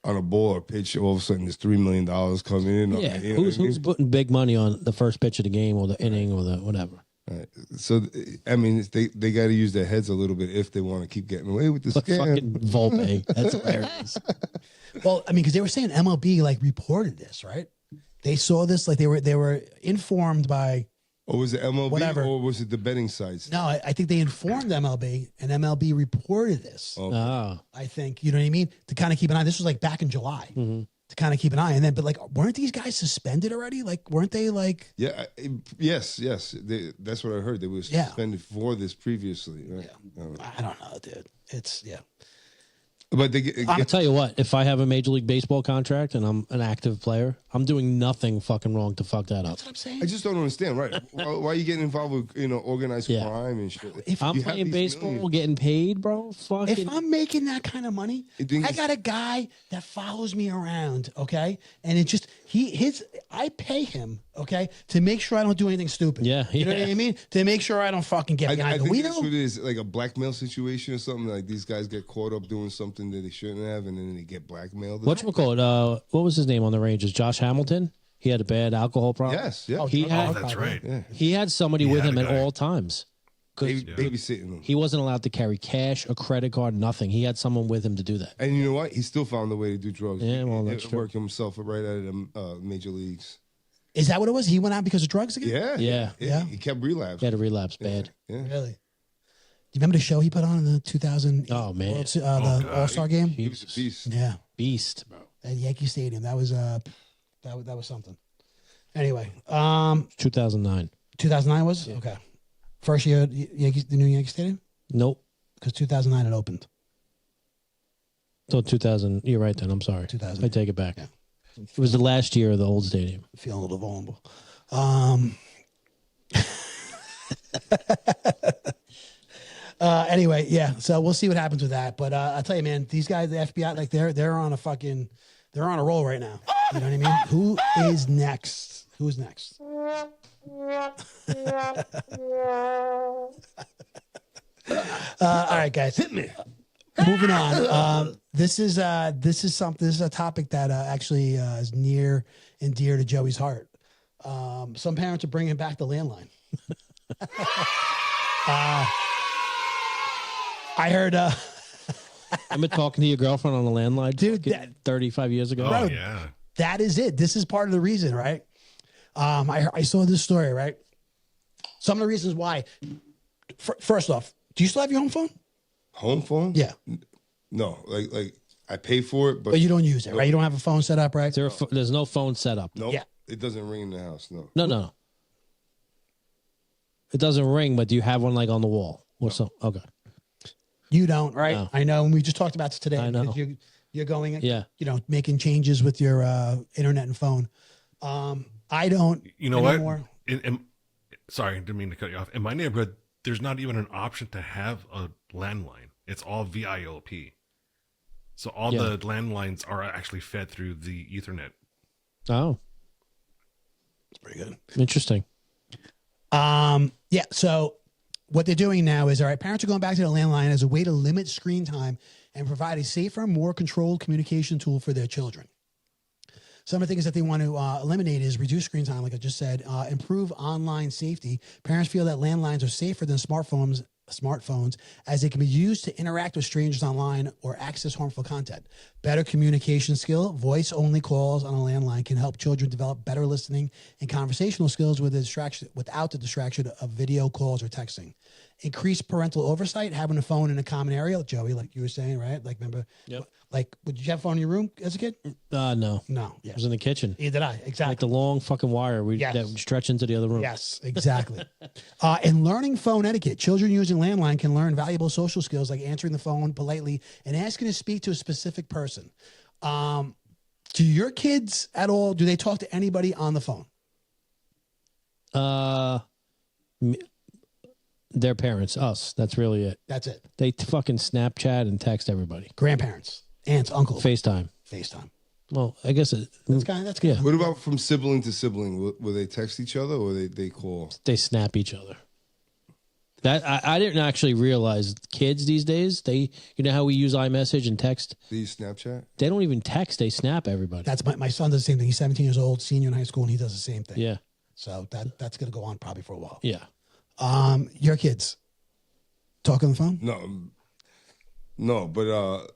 on a ball or pitch, all of a sudden there's $3 million coming in. Yeah, You know what I who's mean? putting big money on the first pitch of the game or the inning or the whatever? Right. So, I mean, they got to use their heads a little bit if they want to keep getting away with this But scam. fucking Volpe, that's hilarious. Well, I mean, because they were saying MLB like reported this, right? They saw this, like they were informed by. Or was it MLB Whatever. or was it the betting sites? No, I think they informed MLB, and MLB reported this. Oh, I think, you know what I mean? To kind of keep an eye. This was like back in July. to kind of keep an eye on them. But like, weren't these guys suspended already? Like, weren't they like? Yeah, yes. That's what I heard. They were suspended for this previously. Right? Yeah. I don't know, dude. It's But I'll tell you what, if I have a Major League Baseball contract and I'm an active player, I'm doing nothing fucking wrong to fuck that up. That's what I'm saying. I just don't understand, right? Why are you getting involved with organized crime and shit? If I'm playing baseball, getting paid, bro. Fucking. If I'm making that kind of money, I got a guy that follows me around, okay? And it just I pay him, okay, to make sure I don't do anything stupid. Yeah, you know what I mean? To make sure I don't fucking get behind the wheel. I think what it is, like a blackmail situation or something. Like these guys get caught up doing something that they shouldn't have, and then they get blackmailed. Whatchamacallit? What was his name on the Rangers? Josh Hamilton. He had a bad alcohol problem. Yes, yeah. That's right. Yeah. He had somebody with him at all times. Babysitting them. He wasn't allowed to carry cash, a credit card, nothing. He had someone with him to do that. And you know what? He still found a way to do drugs. Yeah, well, that's true. Work himself right out of the major leagues. Is that what it was? He went out because of drugs again? Yeah. He kept relapsing. He had a relapse bad. Yeah. Really? Do you remember the show he put on in the 2000? Oh man, the All-Star game. He was a beast. Yeah, beast, bro. At Yankee Stadium. That was that was something. Anyway, 2009. 2009 was okay. First year at the new Yankee Stadium. Nope. Because 2009 it opened. So 2000. You're right then. I'm sorry. 2000. I take it back. Yeah. It was the last year of the old stadium. Feeling a little vulnerable. Anyway, yeah. So we'll see what happens with that. But I'll tell you, man, these guys, the FBI, like they're on a roll right now. You know what I mean? Who is next? Who's next? All right, guys. Hit me. Moving on. This is a topic that actually is near and dear to Joey's heart. Some parents are bringing back the landline. I heard. I've been talking to your girlfriend on the landline, dude. 35 years ago. Oh yeah. That is it. This is part of the reason, right? I saw this story, right? Some of the reasons why. First off, do you still have your home phone? Home phone? Yeah. No, like I pay for it, but you don't use it, right? You don't have a phone set up, right? There's no phone set up. No, yeah. It doesn't ring in the house. No. No. It doesn't ring, but do you have one like on the wall? What's up? Okay. You don't, right? No. I know, and we just talked about it today. I know. You're going, yeah. Making changes with your internet and phone. I don't. You know anymore. what? Sorry, didn't mean to cut you off. In my neighborhood, there's not even an option to have a landline. It's all VIOP. So all the landlines are actually fed through the Ethernet. Oh, that's pretty good. Interesting. Yeah. So what they're doing now is, all right, parents are going back to the landline as a way to limit screen time and provide a safer, more controlled communication tool for their children. Some of the things that they want to eliminate is reduce screen time, like I just said, improve online safety. Parents feel that landlines are safer than smartphones as they can be used to interact with strangers online or access harmful content. Better communication skill, voice-only calls on a landline can help children develop better listening and conversational skills without the distraction of video calls or texting. Increase parental oversight, having a phone in a common area, Joey, like you were saying, right? Like, remember, like, did you have a phone in your room as a kid? No. No. Yeah. It was in the kitchen. Either did I. Exactly. Like the long fucking wire that would stretch into the other room. Yes, exactly. And learning phone etiquette. Children using landline can learn valuable social skills like answering the phone politely and asking to speak to a specific person. Do your kids at all, do they talk to anybody on the phone? Their parents, us. That's really it. That's it. They fucking Snapchat and text everybody. Grandparents, aunts, uncles. FaceTime. Well, I guess that's kind of yeah. What about from sibling to sibling? Will they text each other or they call? They snap each other. That I didn't actually realize kids these days, you know how we use iMessage and text? They use Snapchat? They don't even text, they snap everybody. That's my son does the same thing. He's 17 years old, senior in high school, and he does the same thing. Yeah. So that's going to go on probably for a while. Yeah. Your kids talk on the phone? No, but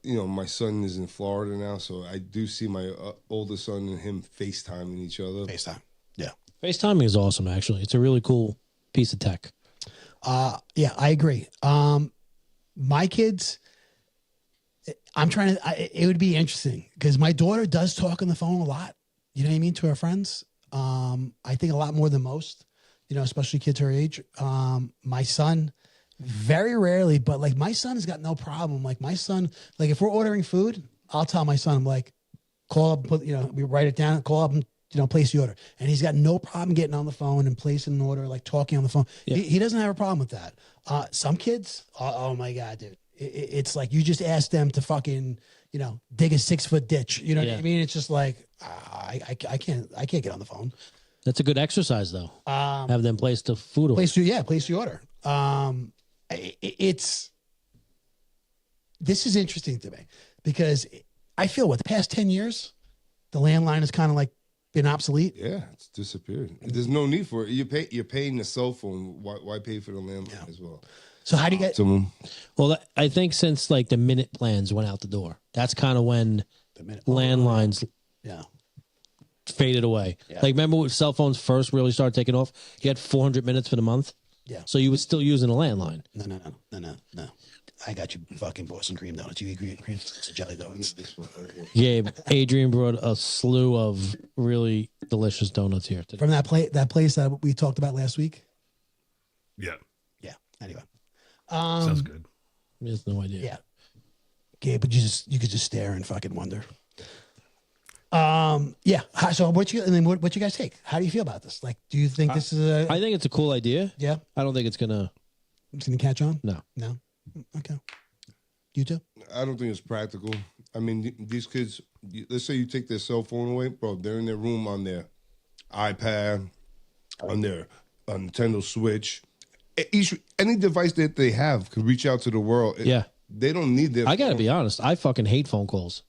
my son is in Florida now, so I do see my older son and him FaceTiming each other. FaceTime, yeah. FaceTiming is awesome, actually. It's a really cool piece of tech. Yeah, I agree. My kids, I'm trying to. It would be interesting because my daughter does talk on the phone a lot. You know what I mean, to her friends. I think a lot more than most. You know, especially kids her age. My son, very rarely, but like my son has got no problem. Like my son, like if we're ordering food, I'll tell my son, I'm like, call up, put, you know, we write it down, call up and, you know, place the order. And he's got no problem getting on the phone and placing an order, like talking on the phone. Yeah. He doesn't have a problem with that. Some kids, oh my God, dude. It's like you just ask them to fucking, you know, dig a 6-foot ditch. You know what I mean? It's just like, I can't get on the phone. That's a good exercise, though. Have them place the food order. Place the order. This is interesting to me because I feel the past 10 years, the landline has kind of like been obsolete. Yeah, it's disappeared. There's no need for it. You're paying the cell phone. Why pay for the landline as well? So how do you get? Well, I think since like the minute plans went out the door, that's kind of when landlines faded away. Yeah. Like remember when cell phones first really started taking off? You had 400 minutes for the month. Yeah. So you were still using a landline. No. I got you fucking Boston cream donuts. You eat cream? It's a jelly donuts. Yeah, Adrian brought a slew of really delicious donuts here today. From that place that we talked about last week. Yeah. Yeah. Anyway. Sounds good. He has no idea. Yeah. Gabe, but you could just stare and fucking wonder. Yeah. So what you guys take? How do you feel about this? Like, do you think this is I think it's a cool idea. Yeah. I don't think it's gonna catch on. No. Okay. You too? I don't think it's practical. I mean, these kids. Let's say you take their cell phone away, bro. They're in their room on their iPad, on their Nintendo Switch. Any device that they have can reach out to the world. Yeah. They don't need their. I gotta be honest. I fucking hate phone calls.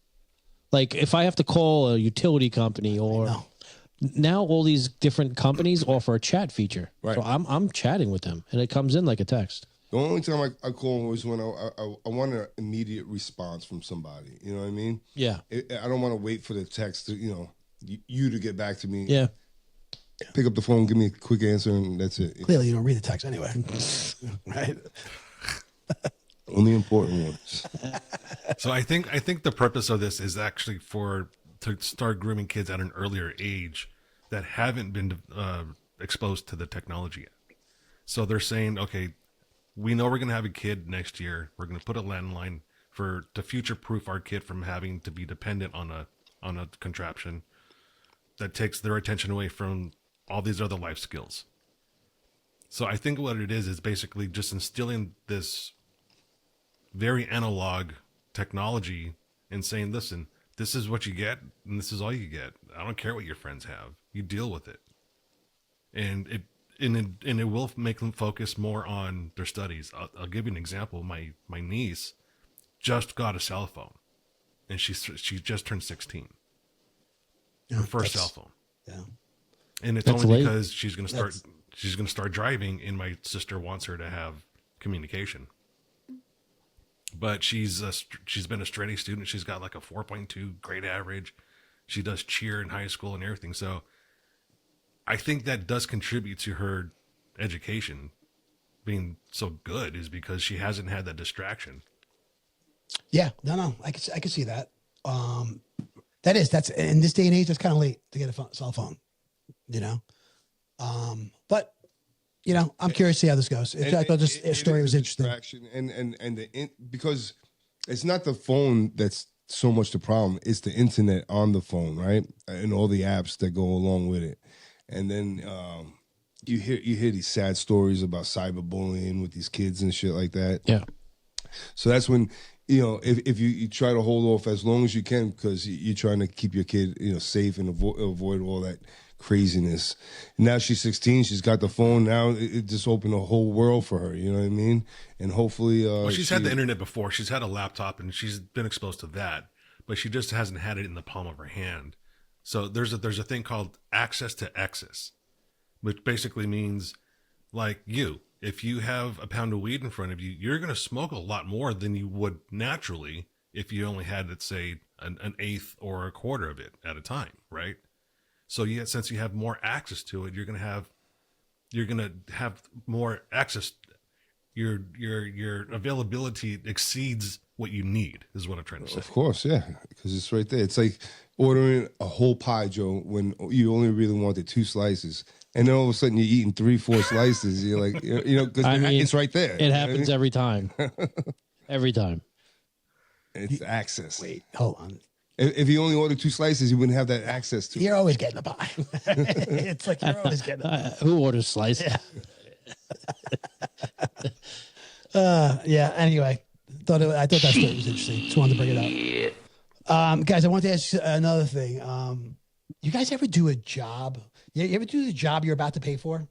Like if I have to call a utility company or now all these different companies offer a chat feature. Right. So I'm chatting with them and it comes in like a text. The only time I call is when I want an immediate response from somebody. You know what I mean? Yeah. I don't want to wait for the text to, you to get back to me. Yeah. Pick up the phone, give me a quick answer, and that's it. Clearly, you don't read the text anyway. Right? Only important ones. So I think the purpose of this is actually to start grooming kids at an earlier age that haven't been exposed to the technology yet. So they're saying, okay, we know we're going to have a kid next year. We're going to put a landline to future-proof our kid from having to be dependent on a contraption that takes their attention away from all these other life skills. So I think what it is basically just instilling this very analog technology and saying, listen, this is what you get and this is all you get. I don't care what your friends have. You deal with it. And it will make them focus more on their studies. I'll give you an example. My niece just got a cell phone and she just turned 16. Her first cell phone. Yeah. And it's That's only late. because she's going to start driving and my sister wants her to have communication. But she's been a straight A student. She's got like a 4.2 grade average. She does cheer in high school and everything. So I think that does contribute to her education being so good is because she hasn't had that distraction. Yeah. No. I can see that. That's in this day and age, that's kind of late to get a cell phone, but I'm curious to see how this goes. I thought this story was interesting. Because it's not the phone that's so much the problem. It's the internet on the phone, right? And all the apps that go along with it. And then you hear these sad stories about cyberbullying with these kids and shit like that. Yeah. So that's when, if you try to hold off as long as you can because you're trying to keep your kid, safe and avoid all that craziness. Now she's 16. She's got the phone. Now it just opened a whole world for her. You know what I mean? And hopefully, well, she's had the internet before. She's had a laptop and she's been exposed to that, but she just hasn't had it in the palm of her hand. So there's a thing called access to excess, which basically means like if you have a pound of weed in front of you, you're going to smoke a lot more than you would naturally if you only had, let's say, an eighth or a quarter of it at a time, right? So since you have more access to it, you're going to have more access. Your availability exceeds what you need. Is what I'm trying to say. Of course, yeah, because it's right there. It's like ordering a whole pie, Joe, when you only really wanted 2 slices, and then all of a sudden you're eating 3-4 slices. You're like, because it's right there. It happens every time. Every time. It's access. Wait, hold on. If you only ordered 2 slices, you wouldn't have that access to it. You're always getting a pie. It's like you're always getting a pie. Who orders slice? Yeah. Anyway, I thought that story was interesting. Just wanted to bring it up. Guys, I want to ask you another thing. You guys ever do a job? You ever do the job you're about to pay for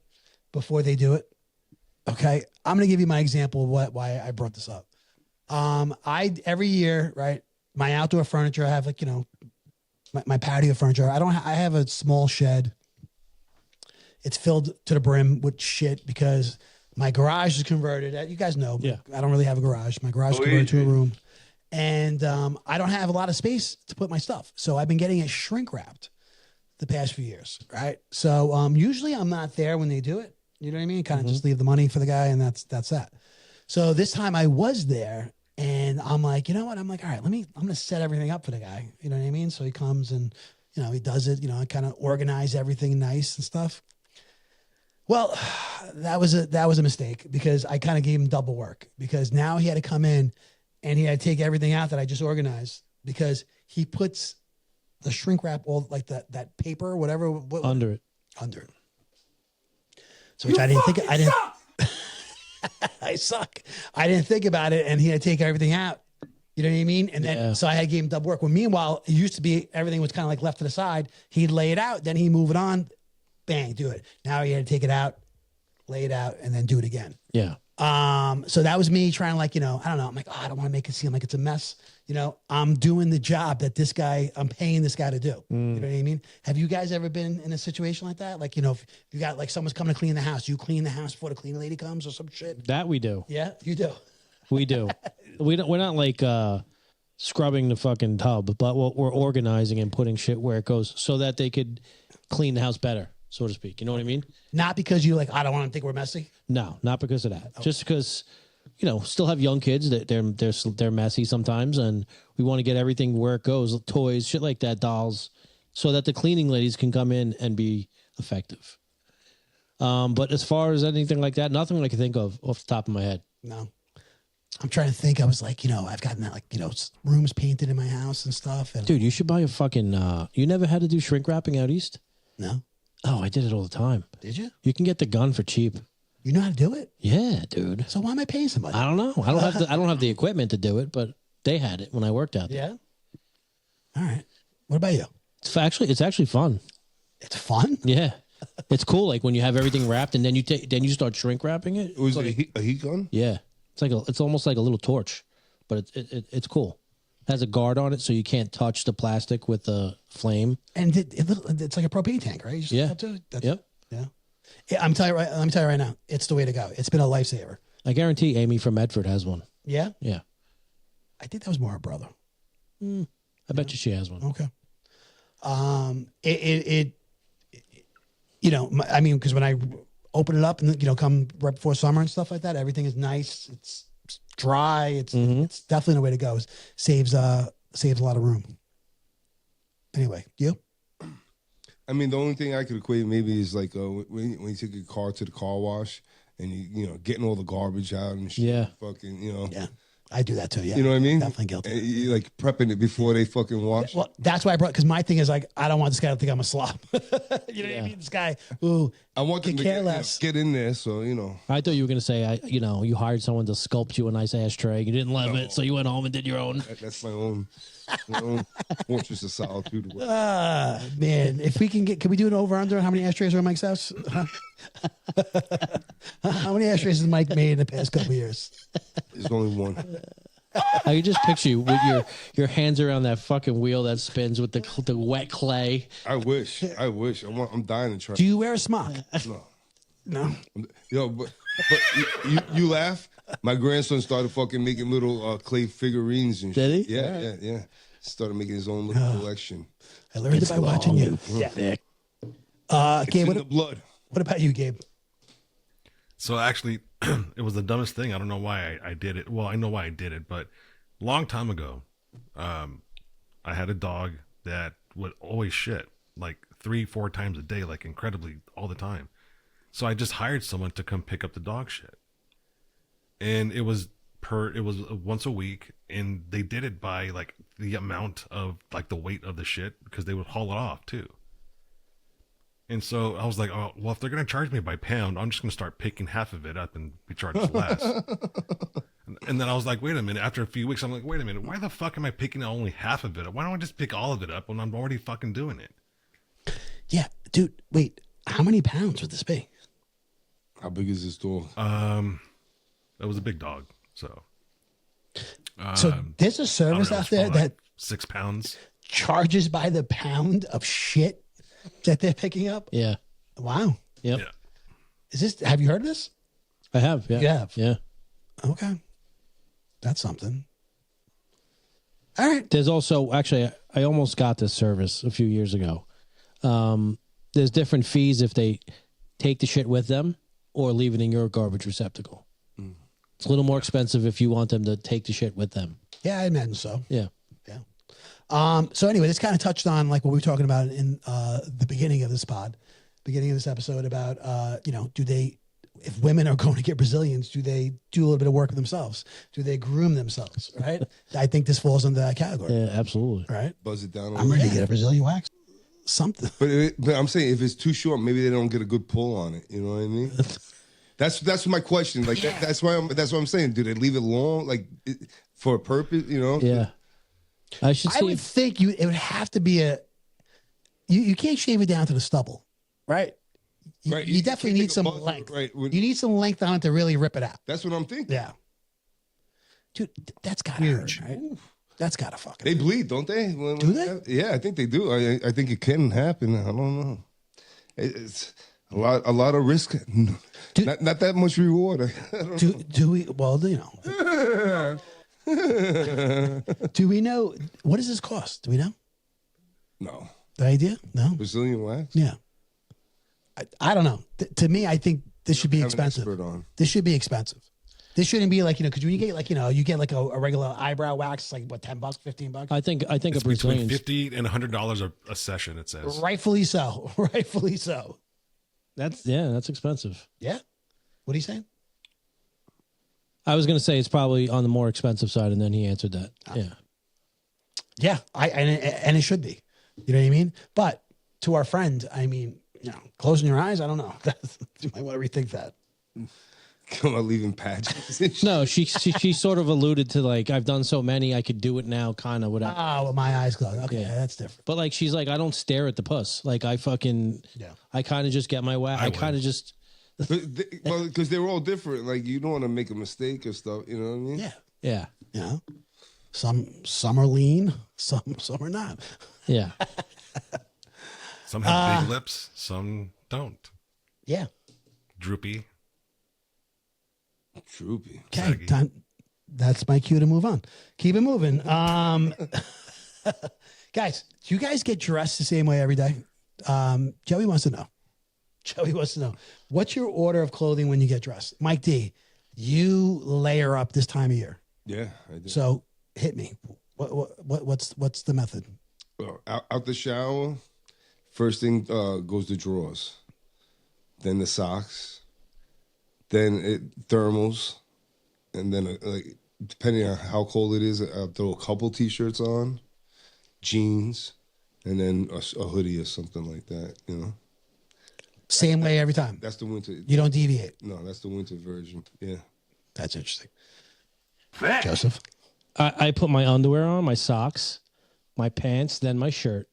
before they do it? Okay, I'm going to give you my example of why I brought this up. Every year, right? My outdoor furniture, I have my patio furniture. I have a small shed. It's filled to the brim with shit because my garage is converted. You guys know, yeah. I don't really have a garage. My garage is converted to a room. And I don't have a lot of space to put my stuff. So I've been getting it shrink wrapped the past few years, right? So usually I'm not there when they do it. You know what I mean? Kind of just leave the money for the guy and that's that. So this time I was there and I'm like, you know what? I'm like, all right, I'm going to set everything up for the guy. You know what I mean? So he comes and, he does it, I kind of organize everything nice and stuff. Well, that was a mistake because I kind of gave him double work because now he had to come in and he had to take everything out that I just organized because he puts the shrink wrap, all like that paper, whatever, Under it. So which I suck. I didn't think about it, and he had to take everything out. You know what I mean? And then so I had to give him double work. Well, meanwhile, it used to be everything was kind of like left to the side. He'd lay it out, then he'd move it on, bang, do it. Now he had to take it out, lay it out, and then do it again. Yeah. So that was me trying to I don't know. I'm like, I don't want to make it seem like it's a mess. I'm doing the job that I'm paying this guy to do. You know what I mean? Have you guys ever been in a situation like that? Like, if you got like someone's coming to clean the house, you clean the house before the cleaning lady comes or some shit? That we do. Yeah, you do. We do. We're not like scrubbing the fucking tub, but we're organizing and putting shit where it goes so that they could clean the house better, so to speak. You know what I mean? Not because you I don't want to think we're messy. No, not because of that. Okay. Just because, still have young kids that they're messy sometimes, and we want to get everything where it goes, toys, shit like that, dolls, so that the cleaning ladies can come in and be effective. But as far as anything like that, nothing I can think of off the top of my head. No. I'm trying to think. I was like, I've gotten that, rooms painted in my house and stuff. And dude, you should buy a fucking, you never had to do shrink wrapping out east? No. Oh, I did it all the time. Did you? You can get the gun for cheap. You know how to do it? Yeah, dude. So why am I paying somebody? I don't know. I don't have the equipment to do it, but they had it when I worked out there. Yeah. All right. What about you? It's actually fun. It's fun? Yeah. It's cool. Like when you have everything wrapped and then you start shrink wrapping it. Was it a heat gun? Yeah. It's almost like a little torch, but it's cool. It has a guard on it so you can't touch the plastic with the flame. And it's like a propane tank, right? You just Yeah. Yep. Yeah. Let me tell you right now, it's the way to go. It's been a lifesaver. I guarantee Amy from Medford has one. Yeah? Yeah. I think that was more her brother. I bet you she has one. Okay. Because when I open it up and, come right before summer and stuff like that, everything is nice. It's dry. It's definitely the way to go. It saves a lot of room. Anyway, you? I mean, the only thing I could equate maybe is like when you take your car to the car wash and you getting all the garbage out and shit. Yeah. Fucking, Yeah. I do that too. Yeah. You know what I mean? Definitely guilty. And you like prepping it before they fucking wash. Well, that's why I brought, because my thing is I don't want this guy to think I'm a slob. You know what I mean? This guy, I want them to get in there. So, I thought you were going to say, you hired someone to sculpt you a nice ashtray. You didn't love it, so you went home and did your own. That's my own fortress of solitude. Man, if we can we do an over under on how many ashtrays are in Mike's house? Huh? How many ashtrays has Mike made in the past couple of years? There's only one. I can just picture you with your hands around that fucking wheel that spins with the wet clay. I wish. I'm dying to try. Do you wear a smock? No. No. Yo, but you laugh. My grandson started fucking making little clay figurines and shit. Did he? Yeah, yeah. Started making his own little collection. I learned it by watching you. Yeah. Thick. Gabe, in the blood. What about you, Gabe? So actually, it was the dumbest thing. I don't know why I did it. Well, I know why I did it, but long time ago, I had a dog that would always shit like 3-4 times a day, like incredibly all the time. So I just hired someone to come pick up the dog shit. And it was once a week, and they did it by like the amount of like the weight of the shit, because they would haul it off too. And so I was like, oh, well, if they're going to charge me by pound, I'm just going to start picking half of it up and be charged less. And then I was like, wait a minute. After a few weeks, I'm like, wait a minute. Why the fuck am I picking only half of it up? Why don't I just pick all of it up when I'm already fucking doing it? Yeah, dude. Wait, how many pounds would this be? How big is this dog? It was a big dog. So there's a service out there that 6 pounds charges by the pound of shit that they're picking up. Yeah. Wow. Yep. Yeah. Is this? Have you heard of this? I have. Yeah. You have? Yeah. Okay. That's something. All right. There's also, actually, I almost got this service a few years ago. There's different fees if they take the shit with them or leave it in your garbage receptacle. It's a little more expensive if you want them to take the shit with them. Yeah, I imagine so. Yeah. Yeah. So anyway, this kind of touched on like what we were talking about in the beginning of this episode about, if women are going to get Brazilians, do they do a little bit of work themselves? Do they groom themselves? Right. I think this falls under that category. Yeah, absolutely. Right. Buzz it down. I'm ready to get a Brazilian wax. Something. But I'm saying if it's too short, maybe they don't get a good pull on it. You know what I mean? That's my question. Like that's why I'm saying. Do they leave it long, like for a purpose? You know? Yeah. I would think it would have to be you can't shave it down to the stubble, right? Right. You definitely need some buzz, length. right? You need some length on it to really rip it out. That's what I'm thinking. Yeah. Dude, that's gotta hurt, right? That's gotta fucking. They bleed, don't they? Do they? Yeah, I think they do. I think it can happen. I don't know. It's a lot of risk. Not that much reward. Do we? Well, do we know what does this cost? Do we know? No. The idea? No. Brazilian wax? Yeah. I don't know. To me, I think this should be expensive. This should be expensive. This shouldn't be like, because when you get like, you get like a regular eyebrow wax, like what, $10, $15? I think it's a Brazilian between $50 and $100 a session, it says. Rightfully so. Rightfully so. That's expensive. Yeah. What are you saying? I was going to say it's probably on the more expensive side, and then he answered that. Yeah. Yeah. And it should be. You know what I mean? But to our friend, I mean, closing your eyes, I don't know. You might want to rethink that. Come on, leaving patches. No, she sort of alluded to like, I've done so many, I could do it now, kind of without. Oh, with my eyes closed. Okay, Yeah. that's different. But like, she's like, I don't stare at the puss. Like I kind of just get my wax. I kind of just. Because they're all different. Like you don't want to make a mistake or stuff. You know what I mean? Yeah. Yeah. Yeah. Some are lean, some are not. Yeah. Some have big lips, some don't. Yeah. Droopy. Droopy. Okay, time. That's my cue to move on. Keep it moving. Guys, do you guys get dressed the same way every day? Joey wants to know. What's your order of clothing when you get dressed? Mike D, you layer up this time of year. Yeah, I do. So hit me. What's the method? Out the shower, first thing goes the drawers, then the socks, then thermals, and then like depending on how cold it is, I'll throw a couple t-shirts on, jeans, and then a hoodie or something like that. Same way every time. That's the winter. You don't deviate. No, that's the winter version. Yeah, that's interesting. Joseph, I put my underwear on, my socks, my pants, then my shirt,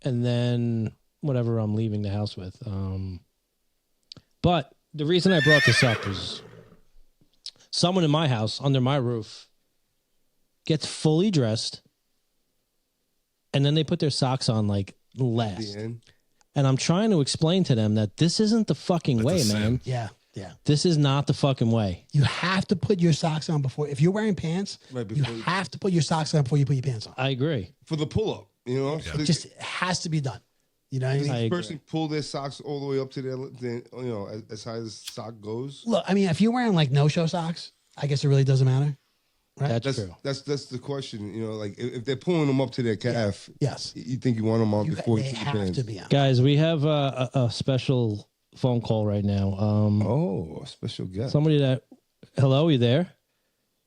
and then whatever I'm leaving the house with. But the reason I brought this up is someone in my house, under my roof, gets fully dressed, and then they put their socks on like last. And I'm trying to explain to them that this isn't the fucking way, man. Yeah. This is not the fucking way. You have to put your socks on before. If you're wearing pants, you have to put your socks on before you put your pants on. I agree. For the pull-up, It just has to be done. You know what I mean? Each person pull their socks all the way up to their, as high as the sock goes. Look, I mean, if you're wearing like no-show socks, I guess it really doesn't matter. right? That's true. That's the question. You know, like if they're pulling them up to their calf, Yes. you think you want them on before They you have to be on. Guys, we have a special phone call right now. Oh, a special guest. Somebody that. Hello, you there?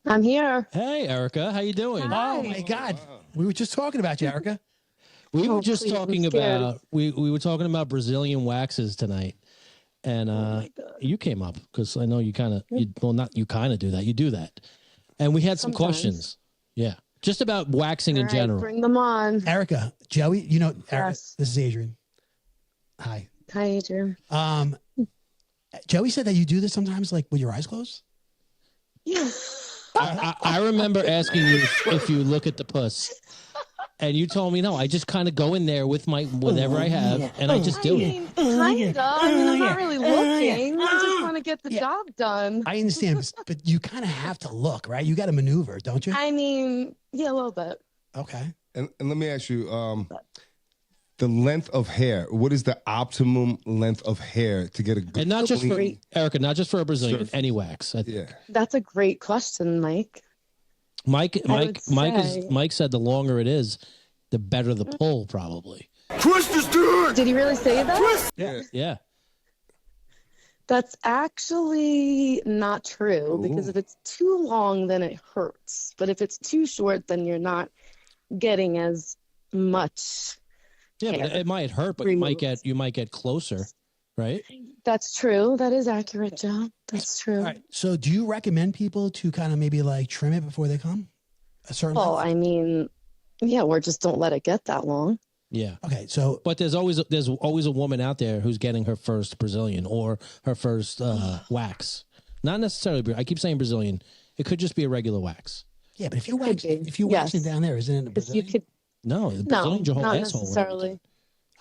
I'm here. Hey, Erica, how you doing? Oh my God. We were just talking about you, Erica. We were just please, I'm talking scared. about we were talking about Brazilian waxes tonight, and you came up because I know you kind of not you kind of do that. You do that, and we had some Sometimes. questions. Yeah, just about waxing in All right, general. bring them on. Erica, Joey, you know, Erica, Yes. this is Adrian. Hi. Hi, Adrian. Joey said that you do this sometimes, like with your eyes closed. Yeah. I remember asking you if you look at the puss, and you told me no. I just kind of go in there with my whatever I have, and I just do it. Kind of. I mean, I'm not really looking. I just want to get the job done. I understand, but you kind of have to look, right? You got to maneuver, don't you? I mean, yeah, a little bit. Okay. And let me ask you, the length of hair. What is the optimum length of hair to get a good And not just for clean- Erica, not just for a Brazilian, Surf. any wax. Yeah. That's a great question, Mike. Mike say- Mike said the longer it is, the better the pull, probably. Did he really say that? Yeah. That's actually not true because if it's too long, then it hurts. But if it's too short, then you're not getting as much. Yeah, but hair it might hurt, but removed. you might get closer, right? That's true. That is accurate, Joe. That's true. All right. So, do you recommend people to kind of maybe like trim it before they come? A certain. Well, length? I mean, yeah, or just don't let it get that long. Yeah. Okay. So, But there's always a woman out there who's getting her first Brazilian or her first wax. Not necessarily. I keep saying Brazilian. It could just be a regular wax. yeah, but if you Could wax, be. if you wax it Yes. down there, isn't it a If you Brazilian? could, No, the no, Brazilian's your whole not asshole. necessarily.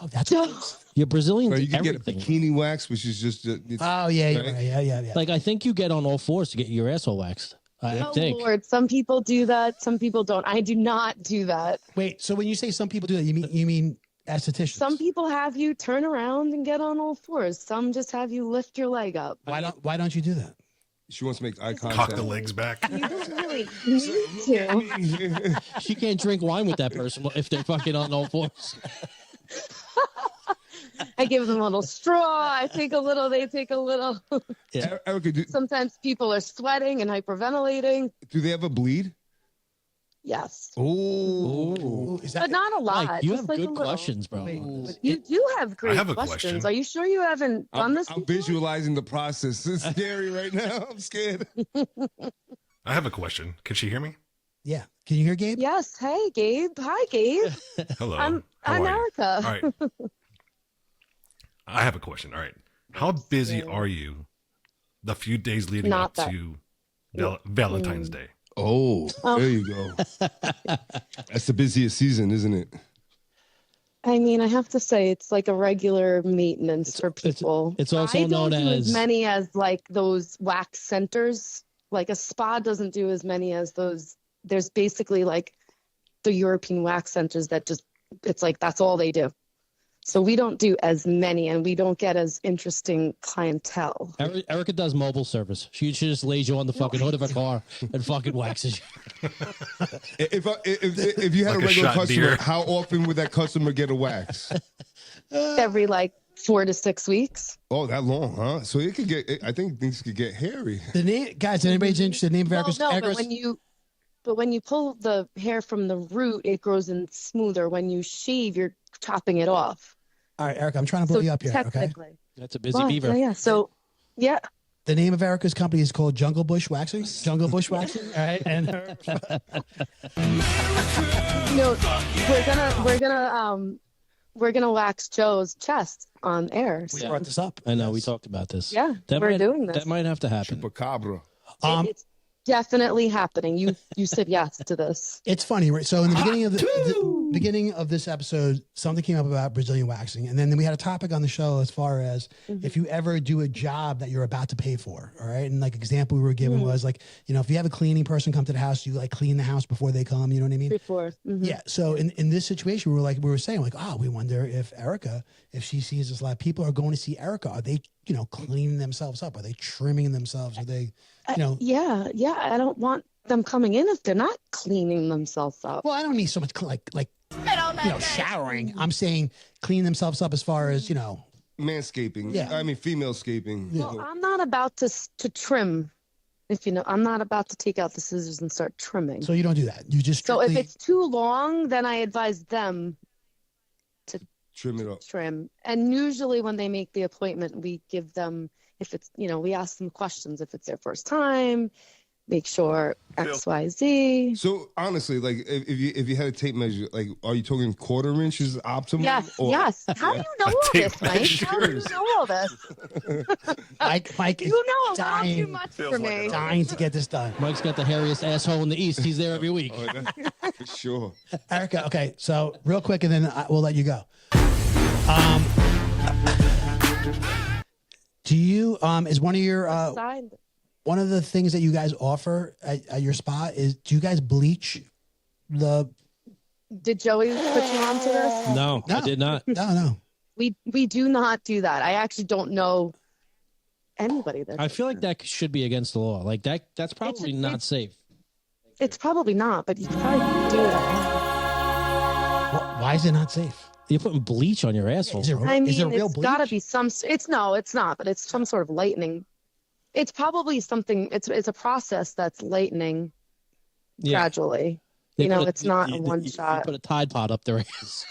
Oh, that's No. what it is. Your Brazilians, Or you can get a everything. bikini wax, which is just it's, Oh yeah, you're Right? right. Yeah. Like I think you get on all fours to get your asshole waxed. I Oh think. Lord, some people do that. Some people don't. I do not do that. Wait. So when you say some people do that, you mean estheticians? Some people have you turn around and get on all fours. Some just have you lift your leg up. Why don't you do that? she wants to make eye Cock contact. the legs back. You don't really need to. She can't drink wine with that person if they're fucking on all fours. I give them a little straw. I take a little. They take a little. Erica, Sometimes people are sweating and hyperventilating. do they ever bleed? Yes, Oh, Is that but not a lot. Like, you just have like a good little. questions, bro. You do have great have a questions. question. Are you sure you haven't done this I'm before? visualizing the process. It's scary right now. I'm scared. I have a question. Can she hear me? Yeah. Can you hear Gabe? Yes. Hey, Gabe. Hi, Gabe. Hello. I'm How are you? Erica. All right. I have a question. All right. How busy are you the few days leading Not up that- to Valentine's Day? Oh, there you go. That's the busiest season, isn't it? I mean, I have to say, it's like a regular maintenance for people. it's also I don't known do as- as many as like those wax centers. Like a spa doesn't do as many as those. There's basically like the European wax centers that just, it's like that's all they do. So we don't do as many, and we don't get as interesting clientele. Erica does mobile service. She just lays you on the fucking hood of a car and fucking waxes you. If you had Like a a regular shot customer, deer. how often would that customer get a wax? Every like 4 to 6 weeks. Oh, that long, huh? So it could get. I think things could get hairy. The name, guys. Anybody's interested? The name of Well, Erica's. no, Erica's- but when you pull the hair from the root, it grows in smoother. When you shave, you're chopping it off. All right, Erica. I'm trying to pull you up here. Okay. technically. That's a busy Well, beaver. yeah. So, yeah. The name of Erica's company is called Jungle Bush Waxing. Jungle Bush Waxing. All right, and her, You know, we're gonna wax Joe's chest on air. we So brought this up. I know we talked about this. Yeah, that we're might, doing this. That might have to happen. Chupacabra. it's definitely happening. You said yes to this. It's funny, right? So in the beginning of this episode, something came up about Brazilian waxing, and then we had a topic on the show as far as if you ever do a job that you're about to pay for. All right, and like example we were given was like, you know, if you have a cleaning person come to the house, you like clean the house before they come. You know what I mean? Before. Mhm. Yeah. So in this situation, we were saying like, oh, we wonder if Erica, if she sees this, a lot of people are going to see Erica. Are they, you know, cleaning themselves up? Are they trimming themselves? Are they, you know? Yeah. I don't want them coming in if they're not cleaning themselves up. Well, I don't mean so much showering. I'm saying clean themselves up as far as, Manscaping. Yeah. I mean, female scaping. Well, I'm not about to trim. If you know, I'm not about to take out the scissors and start trimming. So you don't do that. You just So if strictly- it's too long, then I advise them to Trim it up. trim. And usually when they make the appointment, we give them, if it's, we ask them questions. If it's their first time, make sure X, Y, Z. So honestly, like if you had a tape measure, like are you talking quarter inch is optimal? Yes, or- yes. How do you know all this, Mike? How do you know all this? Mike is You know a lot dying, too much for me. dying to get this done. Mike's got the hairiest asshole in the East. He's there every week. Oh, for sure. Erica, okay, so real quick, and then we'll let you go. Do you is one of your Signed. one of the things that you guys offer at your spa is, do you guys bleach the? Did Joey put you onto this? No, I did not. No. We do not do that. I actually don't know anybody that. I feel like that should be against the law. Like that's probably not safe. It's probably not, but you could probably do it. Why is it not safe? You're putting bleach on your asshole. Is it, bro. I mean, is it real it's bleach? got to be some. It's not, but it's some sort of lightening. It's probably something. It's a process that's lightening gradually. They put It's not a one you shot. put a Tide Pod up their ass.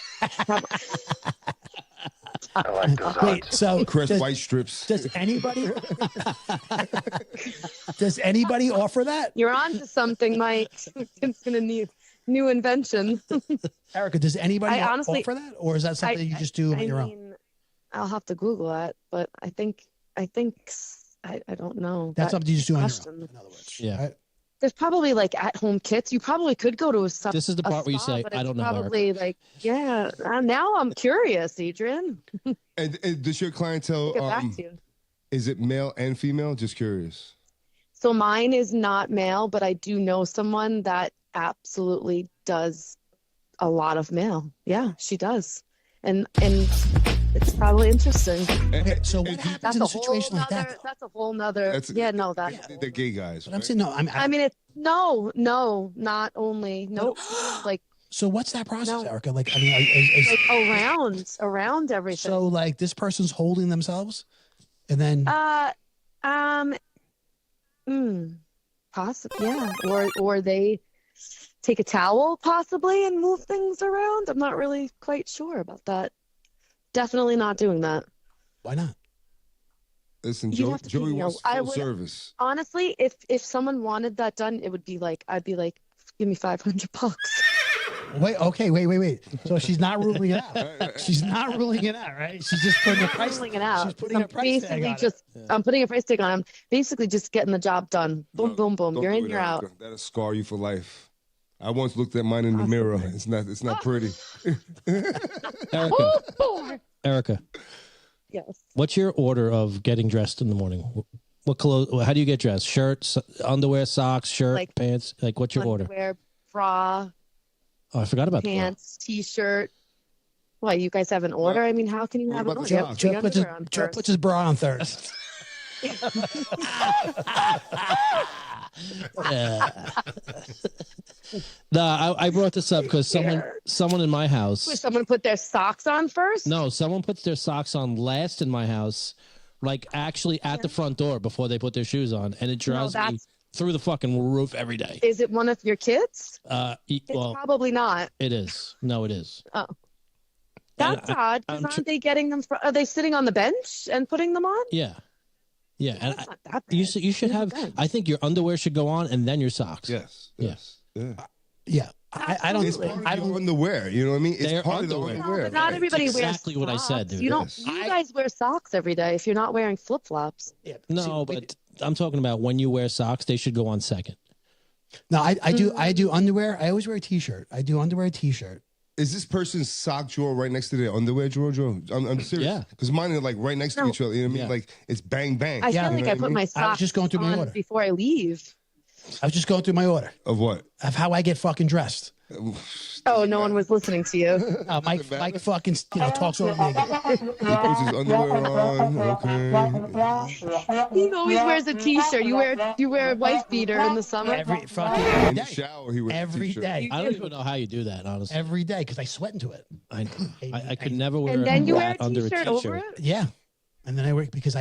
Wait, so Crest white strips. does anybody offer that? You're on to something, Mike. It's gonna need new invention. Erica, does anybody I honestly- offer that, or is that something you just do on your own? I'll have to Google that, but I think I don't know. That's That something you just do on your question. own. In other words, Yeah. right? There's probably like at-home kits. You probably could go to a spa. This is the part where you say, but "I it's don't know, Erica." Probably like, yeah. Now I'm curious, Adrian. And does your clientele Get back to you. is it male and female? Just curious. So mine is not male, but I do know someone that absolutely does a lot of male. Yeah, she does, and it's probably interesting. Okay, so what happens That's in a a situation whole like that? nother. though? That's a whole nother. Yeah, no, that's. They're gay guys. But I'm right? saying no. I mean, it's no, not only no, like so what's that process, No. Erica? Like, I mean, is, around everything. so like this person's holding themselves, and then Possibly, yeah, or they take a towel possibly and move things around. I'm not really quite sure about that. Definitely not doing that. why not? Listen, You'd have to Joey be, wants I full would- service. Honestly, if someone wanted that done, it would be like I'd be like, give me $500. Wait. So she's not ruling it out. She's not ruling it out, right? She's just putting a price. Ruling it out. She's putting a price tag on it. I'm putting a price tag on. I'm basically just getting the job done. Boom, boom, boom. Don't You're do in, it, you're out. Erica. That'll scar you for life. I once looked at mine in the mirror. It's not pretty. Erica, Erica, Yes. what's your order of getting dressed in the morning? What clothes? How do you get dressed? Shirts, underwear, socks, shirt, Like pants. Like, what's your order? Underwear, bra, Oh, I forgot about pants, t-shirt. Why, you guys have an order? I mean, how can you have an about order? the You have socks? to put Joe your puts his, underwear on Joe first. puts his bra on third. No, I brought this up because someone in my Wait, house. someone put their socks on first? No, someone puts their socks on last in my house, like actually at the front door before they put their shoes on, and it drives me that's- through the fucking roof every day. Is it one of your kids? It's Well, probably not. it is. No, it is. Oh. That's odd. 'Cause I'm aren't they getting them? Are they sitting on the bench and putting them on? Yeah, yeah. And That's not that bad. you should have. Good. I think your underwear should go on, and then your socks. Yes. Yeah. Yes. Yeah. Yeah, I don't. It's part I of your don't. underwear. You know what I mean? It's They're part of the underwear. No, underwear. but not everybody That's wears exactly what I said, socks. dude. You don't. Yes. You guys wear socks every day if you're not wearing flip flops. Yeah, No, see, but I'm talking about when you wear socks, they should go on second. no, I do underwear. I always wear a t-shirt. I do underwear, t-shirt. Is this person's sock drawer right next to their underwear drawer? I'm serious. Yeah. Because mine are like right next to No. each other. You know what I mean? Yeah. Like it's bang bang. I Yeah, feel you like know I what put my mean? socks just going through my on order. before I leave. I was just going through my order Of what? of how I get fucking dressed. Oh, no one was listening to you. Mike fucking talks over me again. He puts his underwear on. Okay. He always wears a t-shirt. You wear a wife beater in the summer. Every fucking In the day. shower, he wears Every a t-shirt. day. I don't even know how you do that, honestly. Every day because I sweat into it. I could never wear And then you wear that a under a t-shirt t-shirt. over it. Yeah. And then I work because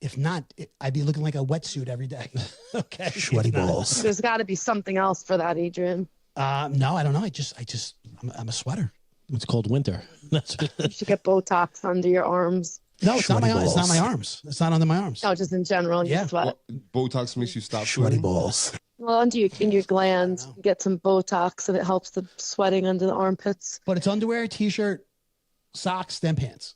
if not, I'd be looking like a wetsuit every day. Okay. Sweaty balls. There's got to be something else for that, Adrian. No, I don't know. I'm a sweater. It's cold winter. That's You should get Botox under your arms. No, it's not my arms. It's not my arms. It's not under my arms. No, just in general, you Yeah. sweat. Botox makes you stop Sweaty sweating. balls. Well, in your glands, you get some Botox, and it helps the sweating under the armpits. But it's underwear, t-shirt, socks, then pants.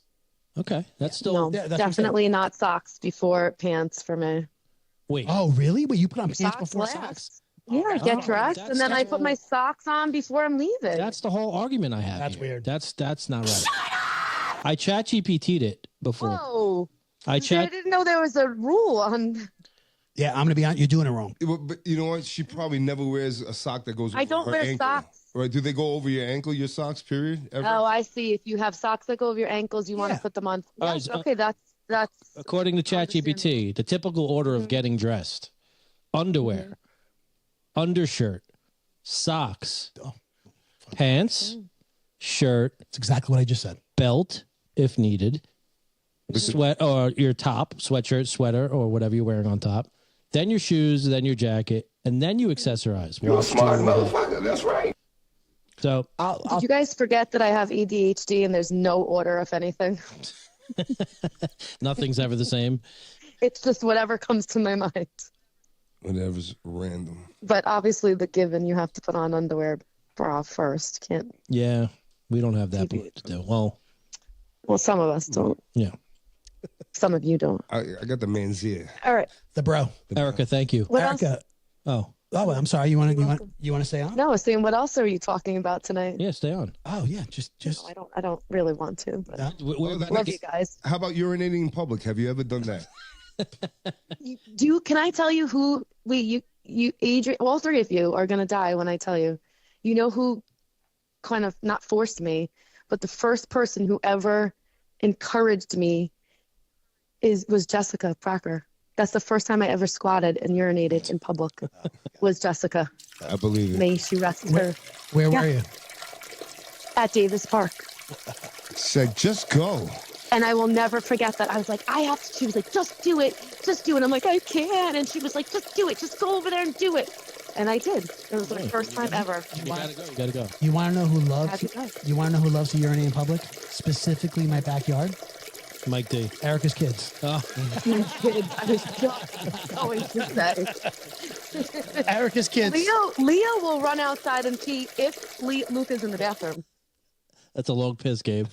okay. That's still. No, Yeah, that's what I'm definitely not socks before pants for me. Wait. Oh, really? Wait, you put on pants Socks before last. socks? Yeah, I get Oh, dressed, that's and then I the put my socks on before I'm leaving. That's the whole argument I have. That's here. weird. That's not right. I chat GPT'd it before. Whoa. I I chat. didn't know there was a rule on. Yeah, I'm gonna be honest. You're doing it wrong. But you know what? She probably never wears a sock that goes over I don't her wear ankle. socks. Right? Do they go over your ankle, your socks, period? Ever? Oh, I see. If you have socks that go over your ankles, you want Yeah. to put them on. All right, Yes, so- okay, that's. According to ChatGPT, the typical order of getting dressed: underwear, undershirt, socks, pants, shirt, That's exactly what I just said. belt if needed, sweat or your top, sweatshirt, sweater, or whatever you're wearing on top. Then your shoes, then your jacket, and then you accessorize. You're a smart motherfucker. That's right. So Did you guys forget that I have ADHD and there's no order of anything? nothing's ever the same. It's just whatever comes to my mind. Whatever's random. But obviously, the given you have to put on underwear bra first. Can't. Yeah, we don't have that to do. Well, Some of us don't. yeah. Some of you don't. I got the man's ear. All right. The bro. Erica, thank you. What else? Erica. Oh, I'm sorry. You want to stay on? No, I was saying, what else are you talking about tonight? yeah, stay on. Oh yeah, just. No, I don't really want to. But No? love you guys. How about urinating in public? Have you ever done that? Can I tell you who you Adrian? All three of you are gonna die when I tell you. You know who kind of not forced me, but the first person who ever encouraged me was Jessica Pracker. That's the first time I ever squatted and urinated in public. Was Jessica. I believe it. May she rest her Where Yeah. were you? at Davis Park. Said, just go. And I will never forget that. I was like, I have to. She was like, just do it. Just do it. I'm like, I can't. And she was like, just do it. Just go over there and do it. And I did. It was the first time ever. You gotta go. You gotta go. You want to know who loves? How'd you go? You want to know who loves to urinate in public? Specifically, my backyard. Mike D. Erica's kids. Oh, I was just going to say. Erica's kids. Leo will run outside and pee if Luke is in the bathroom. that's a long piss, Gabe.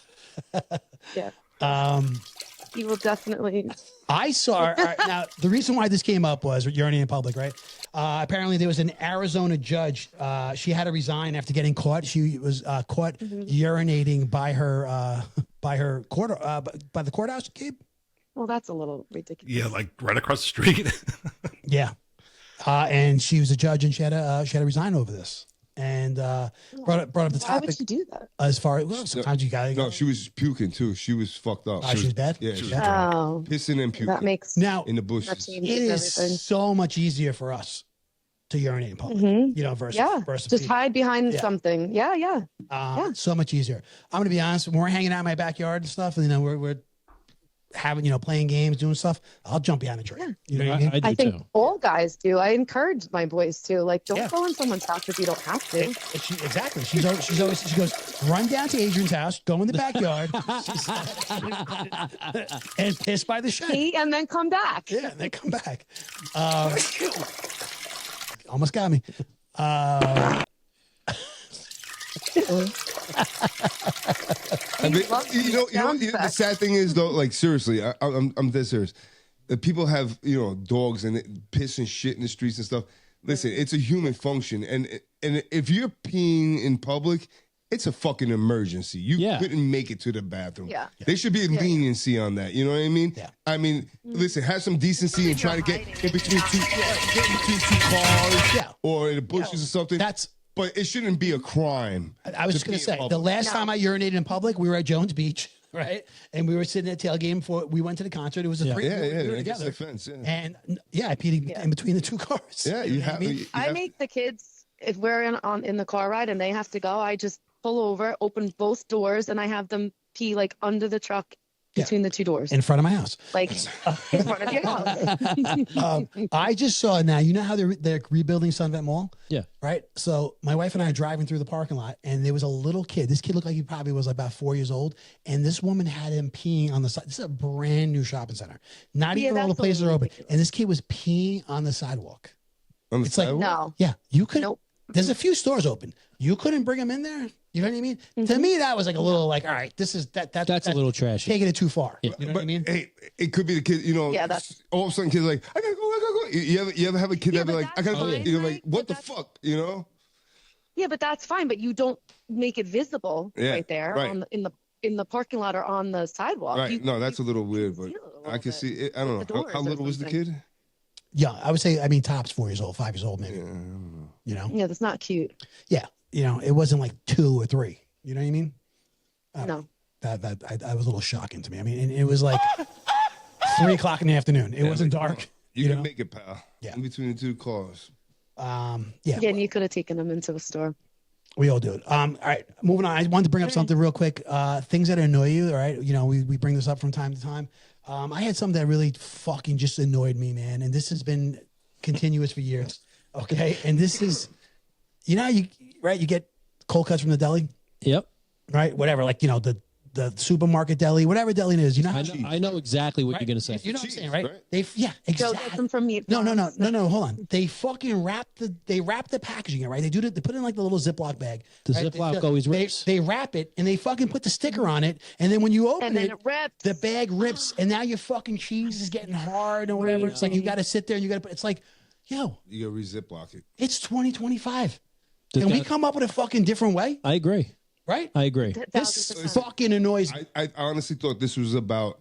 Yeah. He will definitely. I saw now the reason why this came up was urinating in public, right? Apparently there was an Arizona judge. She had to resign after getting caught. She was caught urinating by her court by the courthouse, Gabe. Well, that's a little ridiculous. Yeah, like right across the street. Yeah, and she was a judge, and she had to resign over this. And brought up the Why topic would you do that? as far as sometimes you gotta No, she was puking too. She was fucked up. she was bad? Yeah, she was Oh, pissing and puking that makes now in the that bushes. changes it is everything. so much easier for us to urinate in public, you know, versus Yeah, versus just people. hide behind Yeah. something. Yeah. So much easier. I'm gonna be honest. When we're hanging out in my backyard and stuff, and you know we're having playing games, doing stuff, I'll jump behind a tree. You know what I mean? I do I think too. all guys do. I encourage my boys to. Like, don't Yeah. go in someone's house if you don't have to. Exactly. She goes, run down to Adrian's house, go in the backyard, and piss by the shed. Pee and then come back. Yeah, and then come back. Almost got me. I mean, loves you know, sound the effects. sad thing is though, like seriously, I'm dead serious. People have dogs and piss and shit in the streets and stuff. Listen, it's a human function, and if you're peeing in public, it's a fucking emergency. You Yeah. couldn't make it to the bathroom. Yeah. There should be a leniency on that. You know what I mean? Yeah. I mean, listen, have some decency and try to get in between two cars, Yeah. or in the bushes or something. That's but it shouldn't be a crime. I was just going to say, the last time I urinated in public, we were at Jones Beach, right? And we were sitting at tailgate before we went to the concert. It was a 3 we were together. Offense, And I peed in between the two cars. Yeah, you have. I make the kids, if we're in the car ride and they have to go, I just pull over, open both doors, and I have them pee like under the truck between the two doors. In front of my house. Like in front of your house. I just saw now, you know how they're rebuilding Sunvet Mall? Yeah. Right? So my wife and I are driving through the parking lot, and there was a little kid. This kid looked like he probably was about 4 years old, and this woman had him peeing on the side. This is a brand new shopping center. Not even all the places are open. And this kid was peeing on the sidewalk. On the sidewalk? No. Yeah, you could. Nope. There's a few stores open. You couldn't bring him in there. You know what I mean? To me, that was like a little like, all right, this is that's a little trashy. Taking it too far. You know what I mean? Hey, it could be the kid. You know, all of a sudden, kids are like, I gotta go. You ever have a kid that be like, I gotta go? You're like, what the fuck? You know? Yeah, but that's fine. But you don't make it visible right there in the parking lot or on the sidewalk. Right. No, that's a little weird, but I can see it. I don't know. How little was the kid? Yeah, I would say, tops 4 years old, 5 years old, maybe. Yeah, I don't know. You know? Yeah, that's not cute. Yeah. You know, it wasn't like 2 or 3. You know what I mean? No. That was a little shocking to me. I mean, and it was like 3 o'clock in the afternoon. It wasn't dark. You can make it, pal. Yeah. In between the two cars. Yeah. Again, you could have taken them into a store. We all do it. All right, moving on. I wanted to bring up something real quick. Things that annoy you, all right? You know, we bring this up from time to time. I had something that really fucking just annoyed me, man. And this has been continuous for years. Okay. And this is, you know, you get cold cuts from the deli. Yep. Right. Whatever. Like, you know, the supermarket deli, whatever deli it is, you know. I know exactly what you're going to say. You know what I'm saying, right? Joe Exactly. gets them from me. No. Hold on. They fucking wrap the packaging, right? They put it in like the little Ziploc bag. The right? Ziploc always rips. They wrap it and they fucking put the sticker on it. And then when you open it, rips. the bag rips. And now your fucking cheese is getting hard or whatever. It's like you got to sit there and it's like, yo. You got to re-Ziploc it. It's 2025. Can we come up with a fucking different way? I agree. Right? I agree. This fucking annoys me. I honestly thought this was about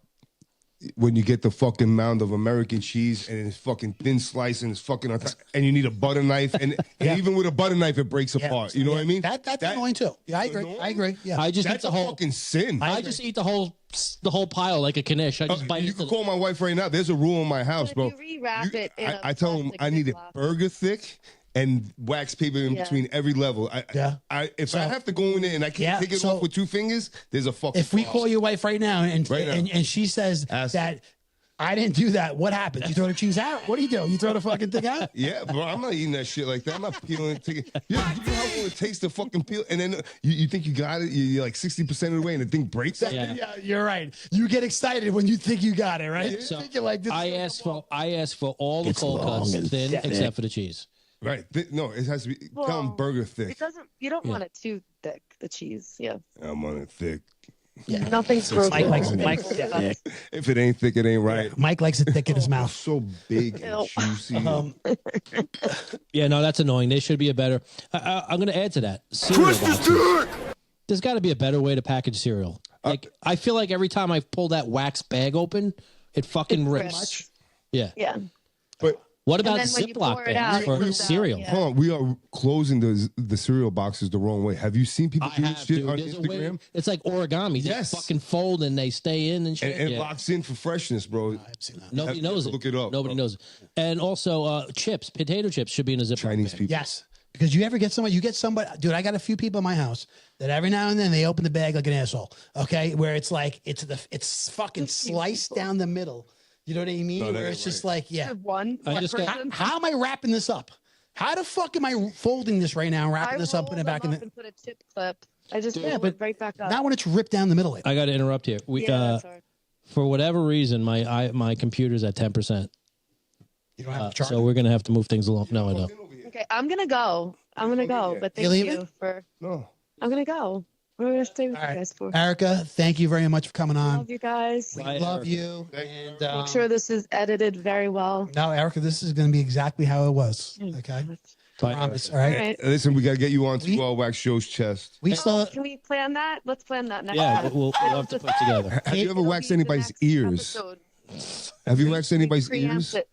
when you get the fucking mound of American cheese and it's fucking thin slice and it's fucking on top, and you need a butter knife and even with a butter knife it breaks apart. You know what I mean? That's annoying too. Yeah, I agree. Annoying? I agree. Yeah. I just That's eat a the whole fucking sin. I just eat the whole pile like a Knish. I just bite You it. can call my wife right now. There's a rule in my house, bro. If you rewrap it in a I tell them plastic I need it Ziploc. burger thick and wax paper in between every level. If I have to go in there and I can't take it off with 2 fingers, there's a fucking If we call your wife right now and Right now. and she says that I didn't do that, what happens? You throw the cheese out? What do? You throw the fucking thing out? Yeah, bro, I'm not eating that shit like that. I'm not peeling it. You know how long it takes to fucking peel? And then you think you got it, you're like 60% of the way and the thing breaks? Yeah, you're right. You get excited when you think you got it, right? So You're like, this I asked for all the cold cuts thin except for the cheese. Right. No, it has to be tell them burger thick. It doesn't. You don't want it too thick. The cheese. Yeah. I'm on it thick. Yeah. Nothing's gross. Mike, If it ain't thick, it ain't right. Mike likes it thick in his mouth. So big and juicy. Yeah, no, that's annoying. There should be a better. I'm going to add to that. Cereal boxes. There's got to be a better way to package cereal. Like I feel like every time I pull that wax bag open, it fucking rips. Yeah. Yeah. But what about then when you Ziploc pour it bags out, it for comes out, cereal? yeah. hold on, we are closing the cereal boxes the wrong way. Have you seen people I do have, this shit dude. on There's a way. Instagram? It's like origami. They Yes. fucking fold and they stay in and shit. And it Yeah. locks in for freshness, bro. I've seen that. Nobody knows it. Look it up. Nobody bro. knows it. And also, chips, potato chips should be in a Ziploc Chinese bag. people. Yes. Because you ever get somebody, dude, I got a few people in my house that every now and then they open the bag like an asshole. Okay. Where it's like, it's fucking sliced down the middle. You know what I mean? No, that Where ain't it's just right. like, yeah. One got- How am I wrapping this up? How the fuck am I folding this right now and wrapping this up, putting it back in the. and put a chip clip. I just Yeah, roll but it right back up. Not when it's ripped down the middle. I got to interrupt here. We, that's hard. for whatever reason, my computer's at 10%. You don't have to charge. So we're gonna have to move things along. No, I don't. Okay, I'm gonna go. But thank leaving? you for. No. I'm gonna go. What are we gonna stay with All right. you guys for? Erica, thank you very much for coming on. Love you guys. We Bye, love Erica. you. And Make sure this is edited very well. no, Erica, this is going to be exactly how it was. Okay. Bye, Promise. Erica. All right. All right. Listen, we gotta get you on to Wax Show's chest. We still. Can we plan that? Let's plan that next Yeah, time. we'll have to put it together. Have you ever It'll waxed be the anybody's next ears? episode. Have you waxed anybody's Preempt ears? it.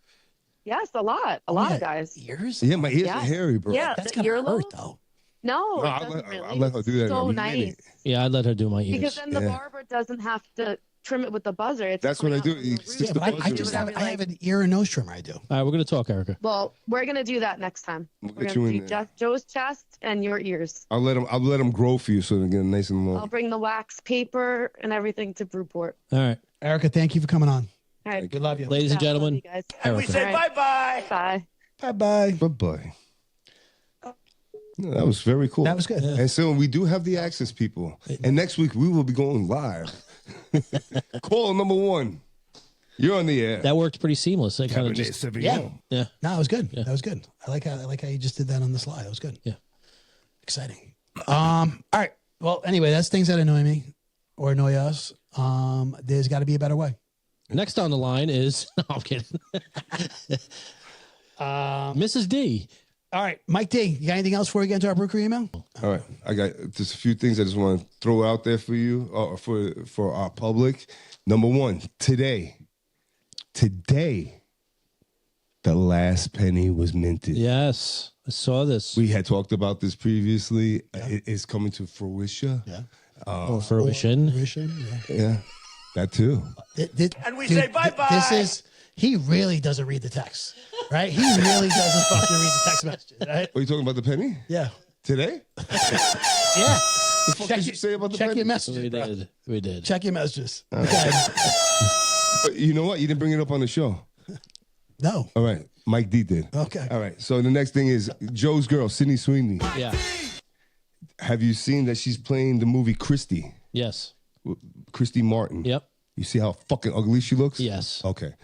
Yes, a lot. A lot of guys. Ears? Yeah, my ears Yeah. are hairy, bro. Yeah, That's the going to hurt, earlobes. though. No, No, it I'll doesn't let- really. I'll let her It's do that in so a nice. minute. Yeah, I'd let her do my ears. Because then the Yeah. barber doesn't have to trim it with the buzzer. It's That's what I coming do. out from the It's root. just Yeah, the but buzzer. I just have, Whatever I you have like. an ear and nose trimmer. I do. All right, we're gonna talk, Erica. Well, we're gonna do that next time. We'll We're get gonna you do in there. Joe's chest and your ears. I'll let them grow for you so they get nice and I'll long. bring the wax paper and everything to Brewport. All right, Erica, thank you for coming on. All right. We love you. ladies and Yeah, love gentlemen, you guys. And we Erica. say All right. bye-bye. Bye. Bye-bye. Bye-bye. No, that was very cool. That was good. And so we do have the access, people. And next week we will be going live. Call number 1. You're on the air. That worked pretty seamless. That kind of Cabernet just Sauvignon. yeah. No, it was good. That was good. I like how you just did that on the slide. That was good. Yeah. Exciting. All right. Well, anyway, that's things that annoy me or annoy us. There's got to be a better way. Next on the line is no, I'm kidding. Mrs. D. All right, Mike D, you got anything else before we get into our broker email? All right. I got just a few things I just want to throw out there for you, for our public. Number 1, today, the last penny was minted. Yes, I saw this. We had talked about this previously. It is coming to fruition. Yeah. Fruition. Yeah, that too. And we say bye-bye. He really doesn't read the text, right? He really doesn't fucking read the text messages, right? Are you talking about the penny? Yeah. Today? Yeah. The fuck did you say about the check penny? your messages, We bro. did. We did. Check your messages. Okay. But you know what? You didn't bring it up on the show. No. All right. Mike D did. Okay. All right. So the next thing is Joe's girl, Sydney Sweeney. Yeah. Have you seen that she's playing the movie Christy? Yes. Christy Martin. Yep. You see how fucking ugly she looks? Yes. Okay.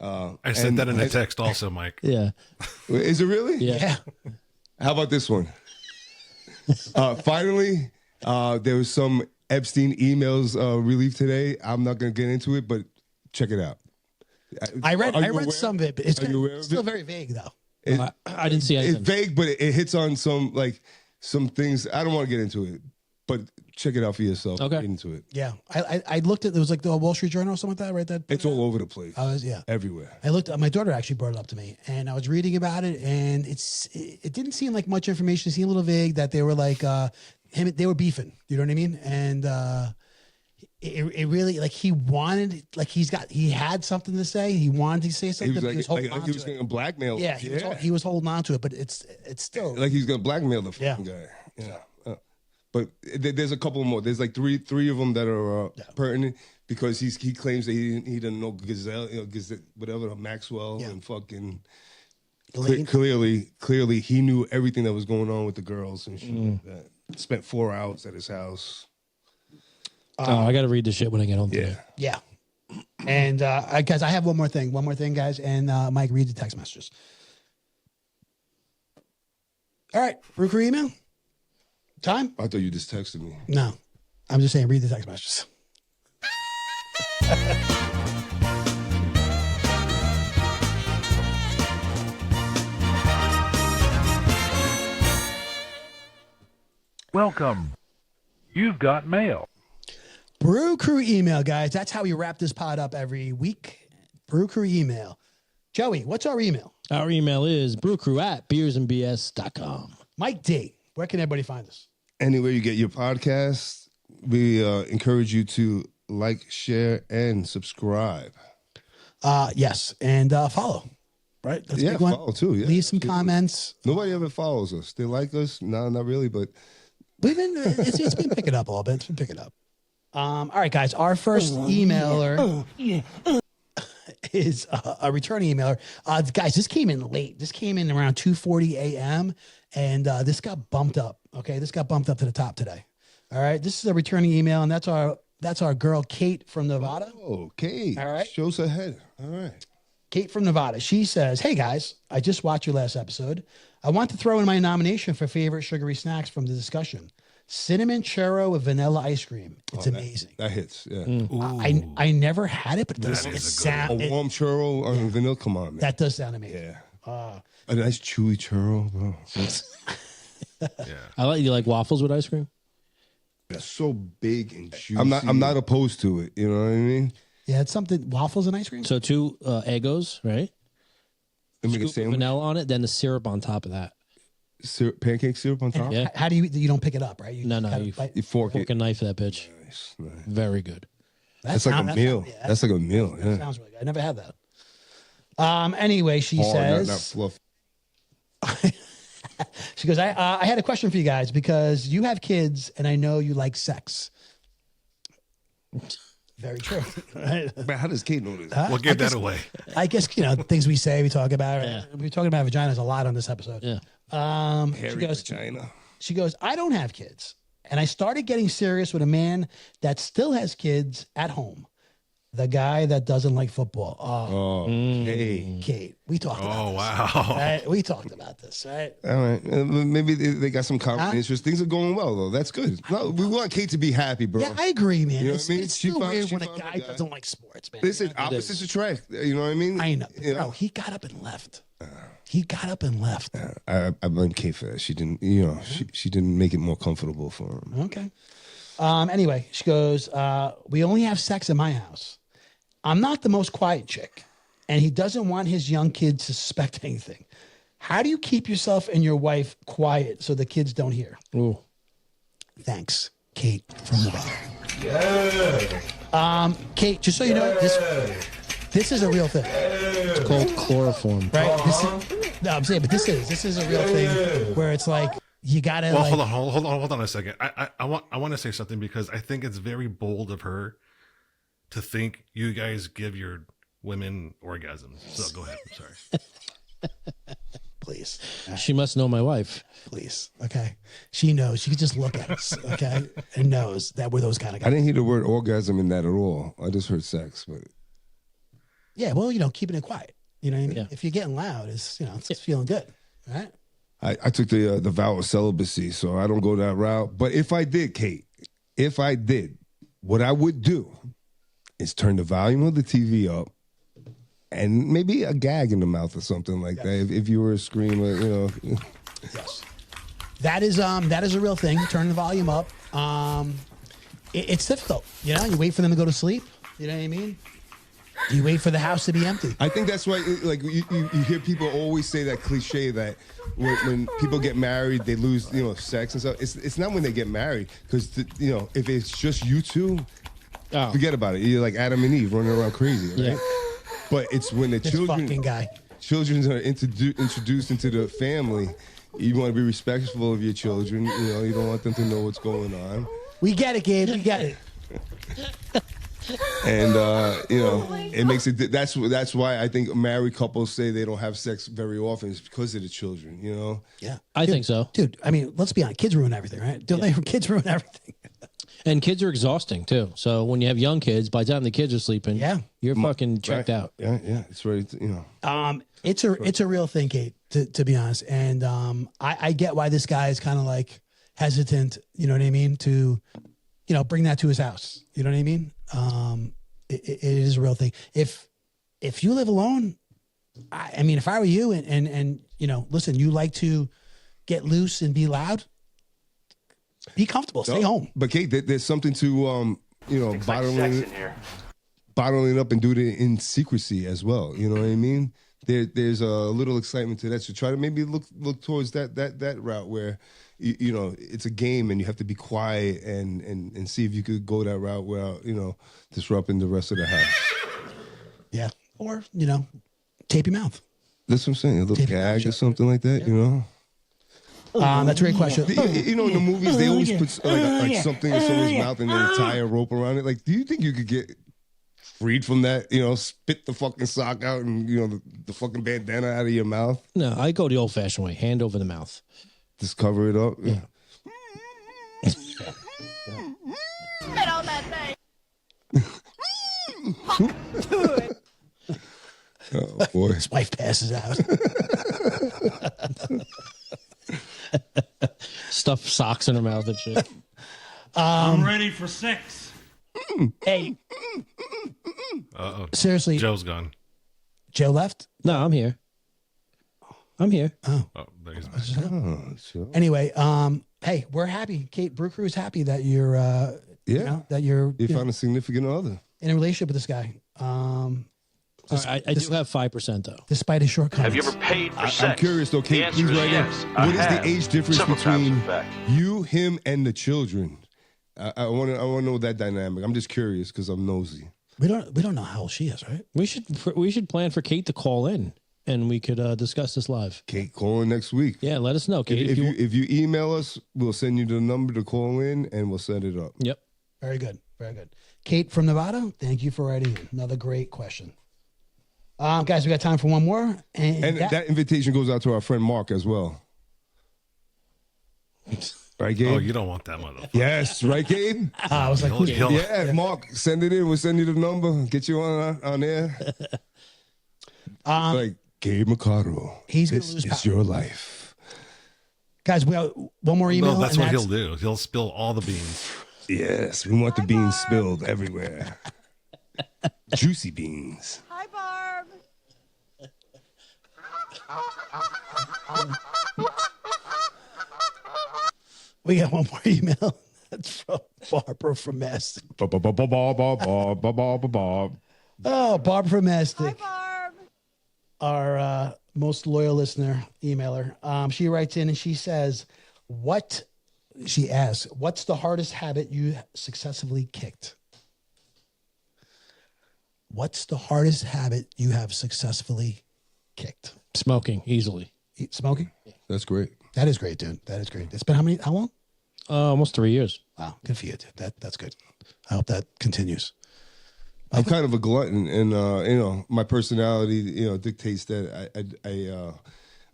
I sent that in a text also, Mike. Yeah. Is it really? Yeah. Yeah. How about this one? Finally, there was some Epstein emails relieved today. I'm not going to get into it, but check it out. I read Are you aware? some of it, but it's Are you aware of still it? very vague, though. I didn't see It's anything. vague, but it hits on some things. I don't want to get into it, but check it out for yourself. Okay. Get into it. Yeah. I looked at, there was like the Wall Street Journal or something like that, right? That It's all over the place. yeah. Everywhere. I looked. My daughter actually brought it up to me, and I was reading about it, and it didn't seem like much information. It seemed a little vague that they were like they were beefing. You know what I mean? And it really like he had something to say. He wanted to say He something. was but like, he was holding like on he was to going it. to blackmail. Yeah, he was holding on to it, but it's still Like he's going to blackmail the fucking guy. Yeah. But there's a couple more. There's like three of them that are pertinent because he claims that he didn't know Gazelle, whatever, Maxwell, and fucking. Clearly, he knew everything that was going on with the girls and shit like that. Spent 4 hours at his house. I got to read the shit when I get home today. Yeah. And guys, I have one more thing, guys, and Mike, read the text messages. All right, Ruker email. Time? I thought you just texted me. No, I'm just saying, read the text messages. Welcome. You've got mail. Brew Crew email, guys. That's how we wrap this pod up every week. Brew Crew email. Joey, what's our email? Our email is brewcrew@beersandbs.com. Mike D, where can everybody find us? Anywhere you get your podcast, we encourage you to like, share, and subscribe. Yes, and follow. Right? That's a Yeah, big one. follow too. Yeah. Leave some comments. Nobody ever follows us. They like us. No, not really, but We've been it's been picking up a little bit. It's been picking up. All right, guys. Our first emailer is a returning emailer. Guys, this came in late. This came in around 2:40 a.m. and this got bumped up. Okay, this got bumped up to the top today. All right, this is a returning email, and that's our girl Kate from Nevada. oh, Kate. All right. Shows her head. All right. Kate from Nevada. She says, "Hey guys, I just watched your last episode. I want to throw in my nomination for favorite sugary snacks from the discussion. Cinnamon churro with vanilla ice cream. It's amazing. That hits. Yeah. I never had it, but That is a good A warm churro on vanilla. Come on, man. that does sound amazing. Yeah. A nice chewy churro, bro. You like waffles with ice cream? That's so big and juicy. I'm not opposed to it. You know what I mean? Yeah, it's something waffles and ice cream. So 2 Eggos, right? Let me get a Scoop of sandwich. vanilla on it, then the syrup on top of that. pancake syrup on top? Yeah. How do you don't pick it up, right? You No, kinda you bite- You fork fork it. and knife that bitch. Nice, nice. Very good. That's like a meal. yeah, That's like a meal. that Yeah. sounds really good. I never had that. Anyway, she Hard, not says, fluff. she goes, I had a question for you guys because you have kids and I know you like sex. Very true. Right? Man, how does Kate know this? What gave that away? I guess, things we say, we talk about. We're talking about vaginas a lot on this episode. Yeah. Hairy vagina. She goes, I don't have kids. And I started getting serious with a man that still has kids at home. The guy that doesn't like football. Oh, Hey. Kate, we talked about this. Wow. Right? We talked about this, right? All right. Maybe they got some common interests. Things are going well, though. That's good. No, we want Kate to be happy, bro. Yeah, I agree, man. You know it's what I mean? it's She still found- weird she when a found a guy guy. doesn't like sports, man. Listen, opposites attract. You know what I mean? I know. You Bro, he got up and left. He got up and left. I blame Kate for that. She didn't, she didn't make it more comfortable for him. Okay. Anyway, she goes, we only have sex in my house. I'm not the most quiet chick, and he doesn't want his young kids to suspect anything. How do you keep yourself and your wife quiet so the kids don't hear? Ooh. Thanks, Kate from the bar. Kate, just so you know, this is a real thing, It's called chloroform. right? No, I'm saying, but this is a real thing where it's like you gotta. Well, like, hold on a second. I want to say something because I think it's very bold of her to think you guys give your women orgasms. So go ahead. I'm sorry. Please, She must know my wife. please. Okay, she knows. She can just look at us, okay, and knows that we're those kind of I guys. didn't hear the word orgasm in that at all. I just heard sex, but Yeah, well, keeping it quiet. You know what I mean? Yeah. If you're getting loud, it's feeling good, right? I took the vow of celibacy, so I don't go that route. But if I did, Kate, what I would do is turn the volume of the TV up and maybe a gag in the mouth or something like that. If you were a screamer, Yes, that is a real thing. Turn the volume up. It's difficult. You wait for them to go to sleep. You know what I mean? You wait for the house to be empty. I think that's why, like, you hear people always say that cliche that when people get married, they lose, sex and stuff. It's not when they get married because, if it's just you two, forget about it. You're like Adam and Eve running around crazy, right? Yeah. But it's when the This children fucking guy. are introduced into the family. You want to be respectful of your children. You don't want them to know what's going on. We get it, Gabe. We get it. And it makes it. That's why I think married couples say they don't have sex very often. It's because of the children. Yeah, I think so. dude. I mean, let's be honest. Kids ruin everything, right? Don't they? Kids ruin everything. And kids are exhausting too. So when you have young kids, by the time the kids are sleeping, Yeah. you're fucking checked Right. out. Yeah. It's ready. It's a real thing, Kate. To be honest, and I get why this guy is kind of like hesitant. You know what I mean? To bring that to his house. You know what I mean? It is a real thing. If you live alone, I mean, if I were you and listen, you like to get loose and be loud, be comfortable, stay home. But Kate, there's something to bottling up and do it in secrecy as well. You know what I mean? There's a little excitement to that. So try to maybe look towards that route where it's a game and you have to be quiet and see if you could go that route without disrupting the rest of the house. Yeah. Or, tape your mouth. That's what I'm saying. A little gag or something like that. That's a great question. In the movies they always put like something in someone's mouth and then tie a rope around it. Like, do you think you could get freed from that? Spit the fucking sock out and the fucking bandana out of your mouth. No, I go the old fashioned way, hand over the mouth. Just cover it up. Yeah. Spit on that thing. Oh boy. His wife passes out. Stuff socks in her mouth and shit. I'm ready for sex. Hey, Uh-oh. seriously, Joe's gone. Joe left? No, I'm here. I'm here. Oh, there he's back. Oh, sure. Anyway, hey, we're happy. Kate, Brew Crew is happy that you're that you're You found a significant other. in a relationship with this guy. I do have 5% though. Despite his shortcomings. Have you ever paid for sex? I'm curious though, The Kate, answer please is write yes. in. I What is have. the age difference Several times, between in fact. you, him, and the children? I want to know that dynamic. I'm just curious because I'm nosy. We don't know how old she is, right? We should plan for Kate to call in and we could discuss this live. Kate, call in next week. Yeah, let us know, Kate. If you email us, we'll send you the number to call in and we'll set it up. Yep. Very good. Very good. Kate from Nevada, thank you for writing in. Another great question. Guys, we got time for one more. And that invitation goes out to our friend Mark as well. Right, Gabe? Oh, you don't want that motherfucker. Yes, right, Gabe? I was like, who's Yeah, Mark, send it in. We'll send you the number. Get you on air. Like, Gabe Mercado. He's gonna This lose is power. your life. Guys, we have one more email. No, that's and what he'll do. He'll spill all the beans. Yes, we want the beans spilled everywhere. Juicy beans. Hi, Barb. We got one more email. That's from Barbara from Mastic. Oh, Barbara from Mastic. Hi, Barb. Our most loyal listener, emailer. She writes in and she says, she asks, what's the hardest habit you successfully kicked? What's the hardest habit you have successfully kicked? Smoking, easily. Smoking? That's great. That is great, dude. That is great. It's been how long? Almost 3 years. Wow, good for you, dude. That's good. I hope that continues. I'm kind of a glutton, and my personality, dictates that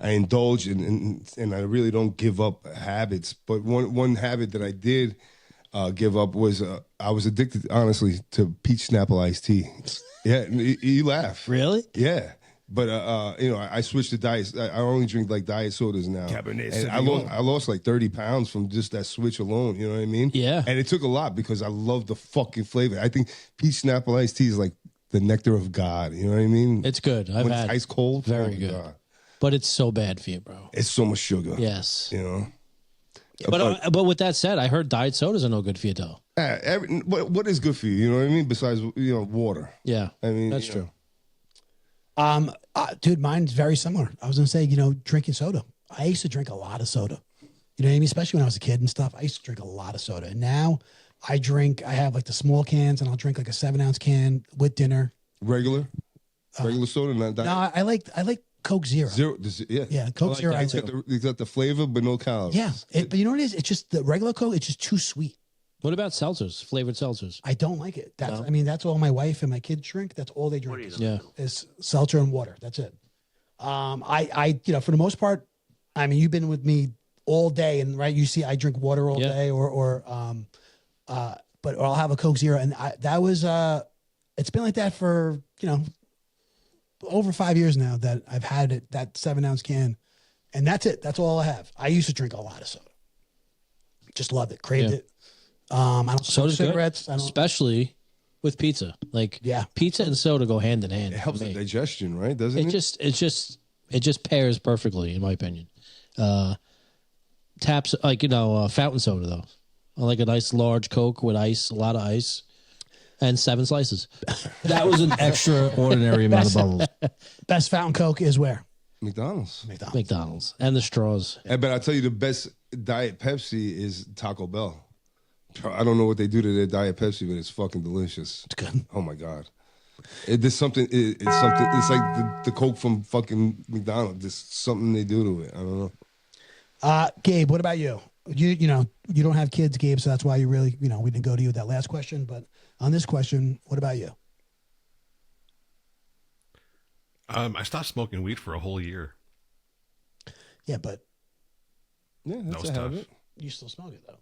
I indulge and I really don't give up habits. But one habit that I did give up was I was addicted, honestly, to peach Snapple iced tea. Yeah, you laugh. Really? Yeah. But I switched to diet. I only drink like diet sodas now. Cabernet And Sauvignon. I lost like 30 pounds from just that switch alone. You know what I mean? Yeah. And it took a lot because I love the fucking flavor. I think peach Snapple iced tea is like the nectar of God. You know what I mean? It's good. I've when had it's ice cold. Very oh my good. God. But it's so bad for you, bro. It's so much sugar. Yes. You know. But with that said, I heard diet sodas are no good for you, though. What is good for you? You know what I mean? Besides water. Yeah. I mean that's true. Dude, mine's very similar. I was gonna say, drinking soda. I used to drink a lot of soda. You know what I mean? Especially when I was a kid and stuff. I used to drink a lot of soda. And now I have like the small cans and I'll drink like a 7-ounce can with dinner. Regular soda, not diet. No, I like Coke Zero. Yeah, Coke Zero. It's got the flavor, but no calories. Yeah, but you know what it is? It's just the regular Coke. It's just too sweet. What about seltzers? Flavored seltzers? I don't like it. That's all my wife and my kids drink. That's all they drink. Is seltzer and water. That's it. I for the most part, you've been with me all day, and right, you see, I drink water all day, or I'll have a Coke Zero, and it's been like that for over 5 years now that I've had it, that 7-ounce can, and that's it. That's all I have. I used to drink a lot of soda. Just loved it, craved it. I don't smoke cigarettes. Especially with pizza. Pizza and soda go hand in hand. It helps the digestion, right? Doesn't it? It just pairs perfectly, in my opinion. Taps fountain soda though. I like a nice large Coke with ice, a lot of ice, and 7 slices. That was an extraordinary amount of bubbles. Best fountain Coke is where? McDonald's and the straws. But I'll tell you, the best Diet Pepsi is Taco Bell. I don't know what they do to their Diet Pepsi, but it's fucking delicious. It's good. Oh my God. There's something. It's something. It's like the Coke from fucking McDonald's. There's something they do to it. I don't know. Gabe, what about you? You don't have kids, Gabe, so that's why you really, we didn't go to you with that last question. But on this question, what about you? I stopped smoking weed for a whole year. Yeah, but that's a habit. You still smoke it though.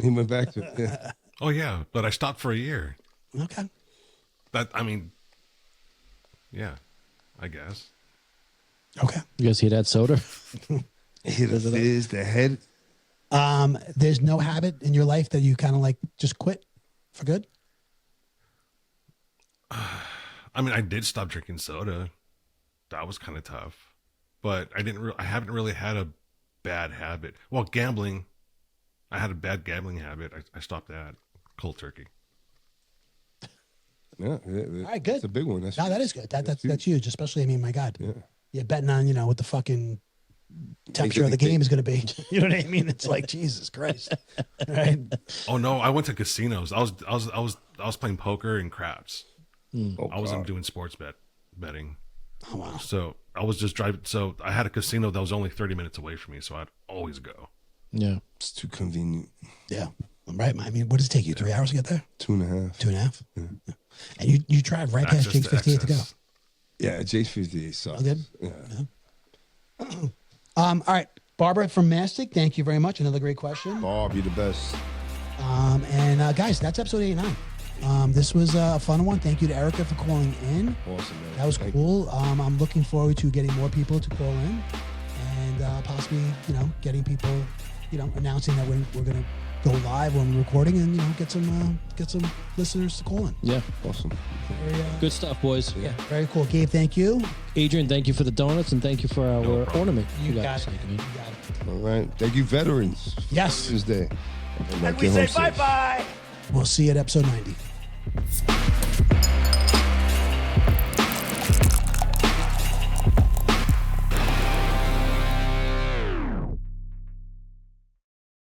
He went back to it. Yeah. Oh yeah, but I stopped for a year. Okay. Yeah, I guess. Okay. You guys hear that soda? Hit a fizz, the head. There's no habit in your life that you kind of just quit for good? I did stop drinking soda. That was kind of tough, but I haven't really had a bad habit. Well, gambling. I had a bad gambling habit. I stopped that cold turkey. Yeah. All right, good. That's a big one. That's No, that is good. That's huge, especially. I mean, my God, you're betting on what the fucking temperature of the game is going to be. You know what I mean? It's like Jesus Christ, right? Oh no, I went to casinos. I was playing poker and craps. I wasn't doing sports betting. Oh wow. So I was just driving. So I had a casino that was only 30 minutes away from me, so I'd always go. Yeah, it's too convenient. Yeah, right. I mean, what does it take you? 3 hours to get there? 2.5. 2.5. Yeah. And you drive right past Jake's 58 to go. Yeah, Jake's 58 sucks. Oh, good. Yeah. All right, Barbara from Mastic. Thank you very much. Another great question. Barb, you're the best. And guys, that's episode 89. This was a fun one. Thank you to Erica for calling in. Awesome, man. That was cool. I'm looking forward to getting more people to call in, and possibly, getting people, announcing that we're gonna go live when we're recording, and get some listeners to call in. Yeah, awesome. Very, good stuff, boys. Yeah, very cool. Gabe, thank you. Adrian, thank you for the donuts, and thank you for our ornament. You got it. All right. Thank you, veterans. Yes. Veterans Day. And we say bye-bye. We'll see you at episode 90.